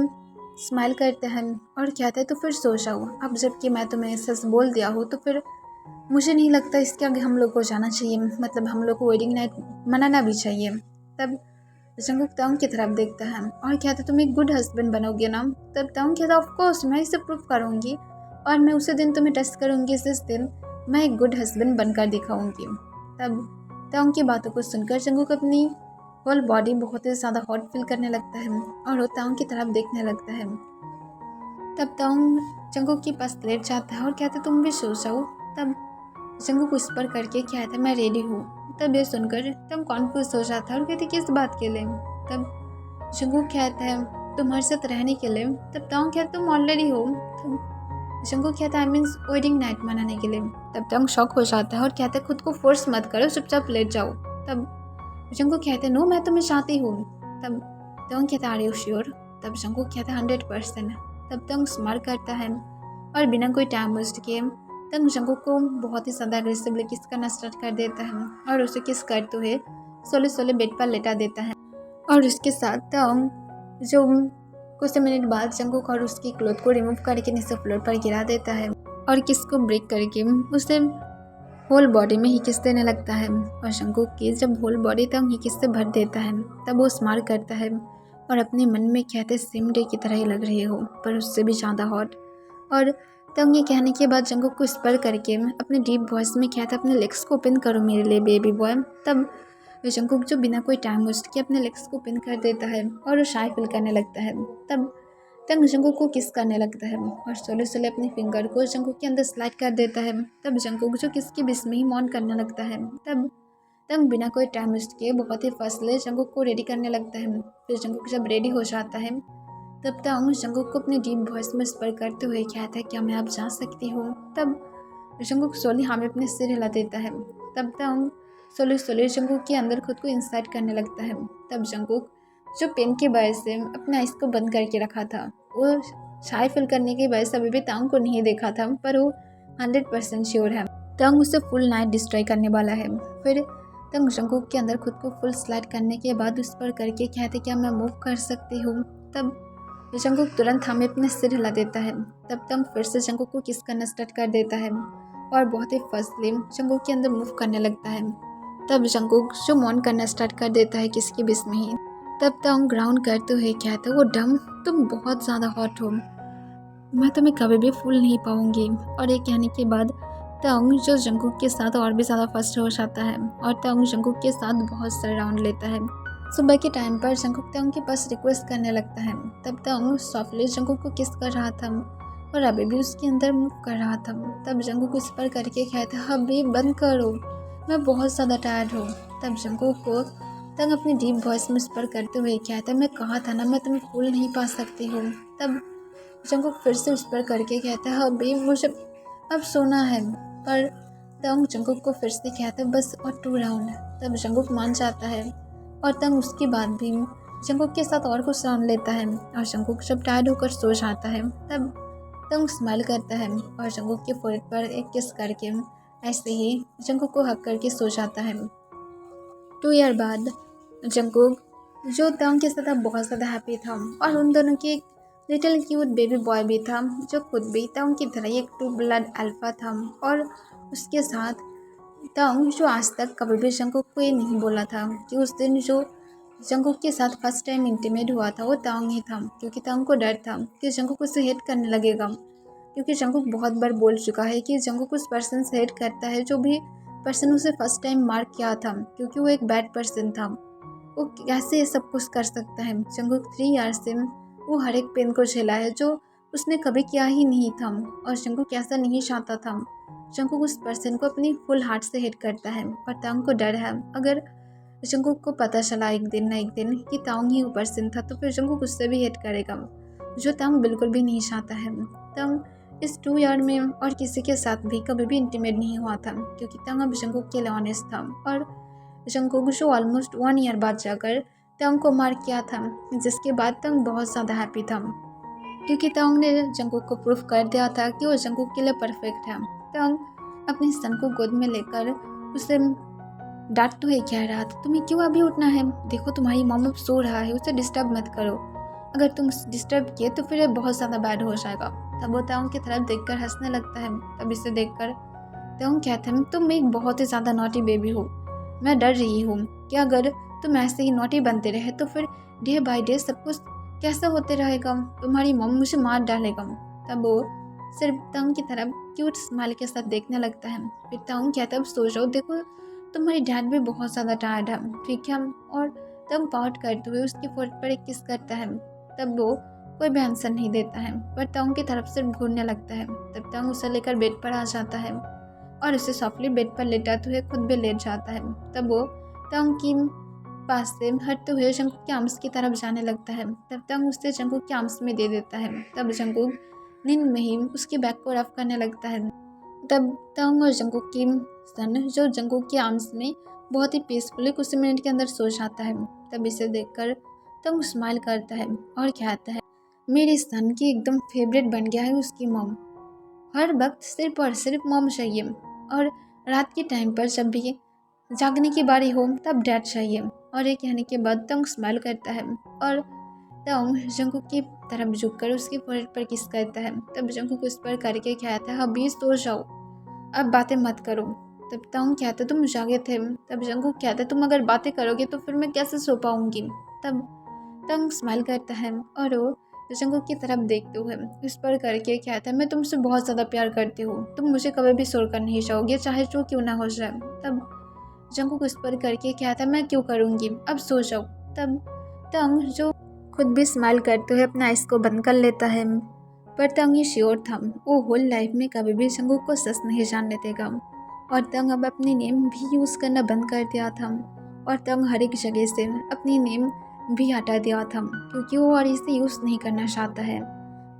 स्माइल करते हैं और कहते हैं तो फिर सो जाओ अब जबकि मैं तुम्हें सच बोल दिया हूँ तो फिर मुझे नहीं लगता इसके आगे हम लोग को जाना चाहिए मतलब हम लोग को वेडिंग नाइट मनाना भी चाहिए। तब जंगकुक तांग की तरफ देखता है और कहता तुम एक गुड हस्बैंड बनोगे ना। तब तांग कहता ऑफ कोर्स मैं इसे प्रूव करूँगी और मैं उसी दिन तुम्हें टेस्ट करूँगी जिस दिन मैं एक गुड हस्बैंड बनकर दिखाऊँगी। तब तांग की बातों को सुनकर जंगकुक अपनी होल बॉडी बहुत ही ज़्यादा हॉट फील करने लगता है और वो तांग की तरफ देखने लगता है। तब तांग जंगकुक के पास लेट जाता है और कहता तुम भी सो जाओ। तब जंगकुक उस पर करके कहता है मैं रेडी हूँ। तब ये सुनकर तुम कॉन्फ्यूज हो जाता है और कहते किस बात के लिए। तब जंगकुक कहता है तुम्हारे साथ रहने के लिए। तब तांग कहता तुम ऑलरेडी हो। तब जंगकुक कहता है मीन्स वेडिंग नाइट मनाने के लिए। तब तंग शॉक हो जाता है और कहता है खुद को फोर्स मत करो, चुपचाप लेट जाओ। तब जंगकुक कहते हैं नो मैं तुम्हें चाहती हूँ। तब तंग कहता है आर यू श्योर? तब जंगकुक कहता है 100%। तब तंग स्माइल करता है और बिना कोई टाइम वेस्ट किए तंग जंगकुक को बहुत ही ज़्यादा अग्रेसिवली किस करना स्टार्ट कर देता है और उसे किस करते हुए सोले सोले बेड पर लेटा देता है। और उसके साथ तंग जो कुछ मिनट बाद जंगकुक और उसकी क्लोथ को रिमूव करके नीचे फ्लोर पर गिरा देता है और किस को ब्रेक करके उसे होल बॉडी में ही किस देने लगता है। और जंगकुक की जब होल बॉडी तंग ही किस से भर देता है तब वो स्माइल करता है और अपने मन में कहते सेम डे की तरह ही लग रही हो पर उससे भी ज़्यादा हॉट। और तंग ये कहने के बाद जंगकुक को स्पर करके अपने डीप वॉइस में कहता है अपने लेग्स को ओपन करो मेरे लिए बेबी बॉय। तब जंगकुक जो बिना कोई टाइम वेस्ट किए अपने लेग्स को ओपन कर देता है और वो शाय फील करने लगता है। तब तंग जंगकुक को किस करने लगता है और सोले सोले अपने फिंगर को जंगकुक के अंदर स्लाइड कर देता है। तब जंगकुक जो किस की बिस्म ही मौन करने लगता है। तब तंग बिना कोई टाइम वेस्ट किए बहुत ही फासले जंगकुक को रेडी करने लगता है। फिर जंगकुक जब रेडी हो जाता है तब तंग जंगकुक को अपने डीप वॉइस में स्पर करते हुए कहता है क्या मैं अब जा सकती हूँ? तब जंगकुक सोली हाँ में अपने सिर हिला देता है। तब तंग सोले सोले जंगकुक के अंदर खुद को इंसाइट करने लगता है। तब जंगकुक जो पेन की वजह से अपने आइस को बंद करके रखा था वो शाय फील करने की वजह से अभी भी तंग को नहीं देखा था पर वो 100% श्योर है तंग उसे फुल नाइट डिस्ट्रॉय करने वाला है। फिर तंग जंगकुक के अंदर खुद को फुल स्लाइड करने के बाद उस पर करके कहते क्या मैं मूव कर सकती हूँ? तब जंगकुक तुरंत हमें अपने सिर हिला देता है। तब तंग फिर से जंगकुक को किस करना स्टार्ट कर देता है और बहुत ही फर्स्टली जंगकुक के अंदर मूव करने लगता है। तब जंगकुक जो मौन करना स्टार्ट कर देता है किसकी बिस में ही। तब तंग ग्राउंड करते हुए कहते वो डम तुम बहुत ज़्यादा हॉट हो, मैं तुम्हें कभी भी फूल नहीं पाऊंगी। और ये कहने के बाद तंग जो जंगकुक के साथ और भी ज़्यादा फर्स्ट हो जाता है और तंग जंगकुक के साथ बहुत सारे राउंड लेता है। सुबह के टाइम पर जंगकुक तंग के पास रिक्वेस्ट करने लगता है। तब तंग सॉफ्टली जंगकुक को किस कर रहा था और अभी भी उसके अंदर मूव कर रहा था। तब जंगकुक उस पर करके कहता अभी बंद करो, मैं बहुत ज़्यादा टायर्ड हूँ। तब जंगकुक को तंग अपनी डीप वॉइस में उस पर करते हुए कहता मैं कहा था ना मैं तुम्हें फूल नहीं पा सकती हूँ। तब जंगकुक फिर से उस पर करके कहता है अभी मुझे अब सोना है। पर तंग जंगकुक को फिर से कहता है बस और 2 राउंड। तब जंगकुक मान जाता है और तंग उसके बाद भी जंगकुक के साथ और कुछ राउंड लेता है और जंगकुक जब टायर्ड होकर सो जाता है तब तंग स्माइल करता है और जंगकुक के फोrehead पर एक किस करके ऐसे ही जंगकुक को हक करके सो जाता है। 2 ईयर बाद जंगकुक जो तंग के साथ बहुत ज़्यादा हैप्पी था और उन दोनों की एक लिटिल क्यूट बेबी बॉय भी था जो खुद भी तंग की तरह एक ट्रू ब्लड अल्फा था। और उसके साथ तंग जो आज तक कभी भी जंगकुक को ये नहीं बोला था कि उस दिन जो जंगकुक के साथ फर्स्ट टाइम इंटीमेट हुआ था वो तंग ही था, क्योंकि तंग को डर था कि जंगकुक उसे हेट करने लगेगा। क्योंकि जंगकुक बहुत बार बोल चुका है कि जंगकुक उस पर्सन से हेट करता है जो भी पर्सन उसे फर्स्ट टाइम मार्क किया था, क्योंकि वो एक बैड पर्सन था। वो कैसे सब कुछ कर सकता है? जंगकुक 3 ईयर से वो हर एक पेन को झेला है जो उसने कभी किया ही नहीं था और जंगकुक ऐसा नहीं चाहता था। जंगकुक उस पर्सन को अपनी फुल हार्ट से हेट करता है और तंग को डर है अगर जंगकुक को पता चला एक दिन ना एक दिन कि तंग ही वो पर्सन था तो फिर जंगकुक उससे भी हेट करेगा, जो तंग बिल्कुल भी नहीं चाहता है। तंग इस 2 ईयर में और किसी के साथ भी कभी भी इंटीमेट नहीं हुआ था, क्योंकि तंग अब जंगकुक के लिए ऑनेस्ट था। और जंगकुक जो ऑलमोस्ट 1 ईयर बाद जाकर तंग को मार किया था, जिसके बाद तंग बहुत ज़्यादा हैप्पी था, क्योंकि तंग ने जंगकुक को प्रूफ कर दिया था कि वो जंगकुक के लिए परफेक्ट है। तंग अपने सन को गोद में लेकर उसे डांटते हुए कह रहा था तुम्हें क्यों अभी उठना है? देखो तुम्हारी मॉम अब सो रहा है, उसे डिस्टर्ब मत करो, अगर तुम डिस्टर्ब किए तो फिर बहुत ज़्यादा बैड हो जाएगा। तब वो तंग की तरफ देखकर हंसने लगता है। तब इसे देखकर तंग कहता है तुम एक बहुत ही ज़्यादा नॉटी बेबी हो, मैं डर रही हूँ कि अगर तुम ऐसे ही नॉटी बनते रहे तो फिर डे बाय डे सब कुछ कैसा होते रहेगा, तुम्हारी मॉम मुझे मार डालेगा। तब वो सिर्फ तंग की तरफ क्यूट स्माइल के साथ देखने लगता है। फिर तंग कहता है अब सो जाओ, देखो तुम्हारी डैड भी बहुत ज़्यादा टायर्ड है, ठीक है। और तंग पाउट करते हुए उसके फोrehead पर एक किस करता है। तब वो कोई भी आंसर नहीं देता है पर तंग की तरफ सिर्फ घूरने लगता है। तब तंग उसे लेकर बेड पर आ जाता है और उसे सॉफ्टली बेड पर लेटाते हुए खुद भी लेट जाता है। तब वो तंग की पास से हटते हुए जंगकुक के आर्म्स की तरफ जाने लगता है। तब तंग उसे जंगकुक के आर्म्स में दे देता है। तब जंगकुक नींद में ही उसके बैग को रफ करने लगता है। तब तंग और जंगकुक की सन जो जंगकुक के आर्म्स में बहुत ही पीसफुली कुछ मिनट के अंदर सो जाता है। तब इसे देखकर तंग स्माइल करता है और कहता है मेरे सन की एकदम फेवरेट बन गया है उसकी मॉम। हर वक्त सिर्फ और सिर्फ मॉम चाहिए और रात के टाइम पर जब भी जागने की बारी हो तब डैड चाहिए। और ये कहने के बाद तंग स्माइल करता है और तंग जंगकुक की तरफ झुककर उसके फोrehead पर किस करता है। तब जंगकुक उस पर करके कहता है अभी सो जाओ, अब बातें मत करो। तब तंग कहता तुम जागे थे। तब जंगकुक कहता तुम अगर बातें करोगे तो फिर मैं कैसे सो पाऊंगी। तब तंग स्माइल करता है और वो जंगकुक की तरफ देखते हुए उस पर करके कहता है मैं तुमसे बहुत ज़्यादा प्यार करती हूँ, तुम मुझे कभी भी छोड़कर नहीं जाओगे चाहे जो क्यों ना हो जाए। तब जंगकुक उस पर करके कहता है मैं क्यों करूँगी, अब सो जाओ। तब तंग जो खुद भी स्माइल करते हुए अपना आइस को बंद कर लेता है। पर तंग ये श्योर था वो होल लाइफ में कभी भी जंगकुक को सच नहीं जानने देगा। और तंग अब अपनी नेम भी यूज़ करना बंद कर दिया था और तंग हर एक जगह से अपनी नेम भी हटा दिया था क्योंकि वो और इसे यूज़ नहीं करना चाहता है।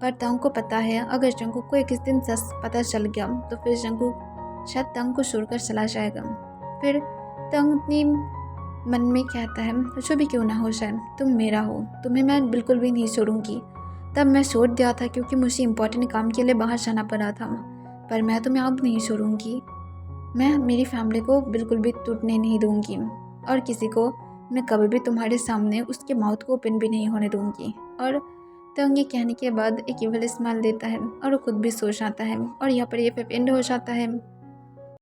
पर तंग को पता है अगर जंगकुक को एक दिन सच पता चल गया तो फिर जंगकुक शायद तंग को छोड़कर चला जाएगा। फिर तंग अपनी मन में कहता है जो भी क्यों ना हो जाए तुम मेरा हो, तुम्हें मैं बिल्कुल भी नहीं छोड़ूंगी। तब मैं छोड़ दिया था क्योंकि मुझे इम्पोर्टेंट काम के लिए बाहर जाना पड़ा था, पर मैं तुम्हें अब नहीं छोड़ूंगी। मैं मेरी फैमिली को बिल्कुल भी टूटने नहीं दूंगी और किसी को मैं कभी भी तुम्हारे सामने उसके माउथ को ओपन भी नहीं होने दूंगी। और तंग ये कहने के बाद एक इवल स्माइल देता है और वो खुद भी सो जाता है और यहाँ पर ये फिर एंड हो जाता है।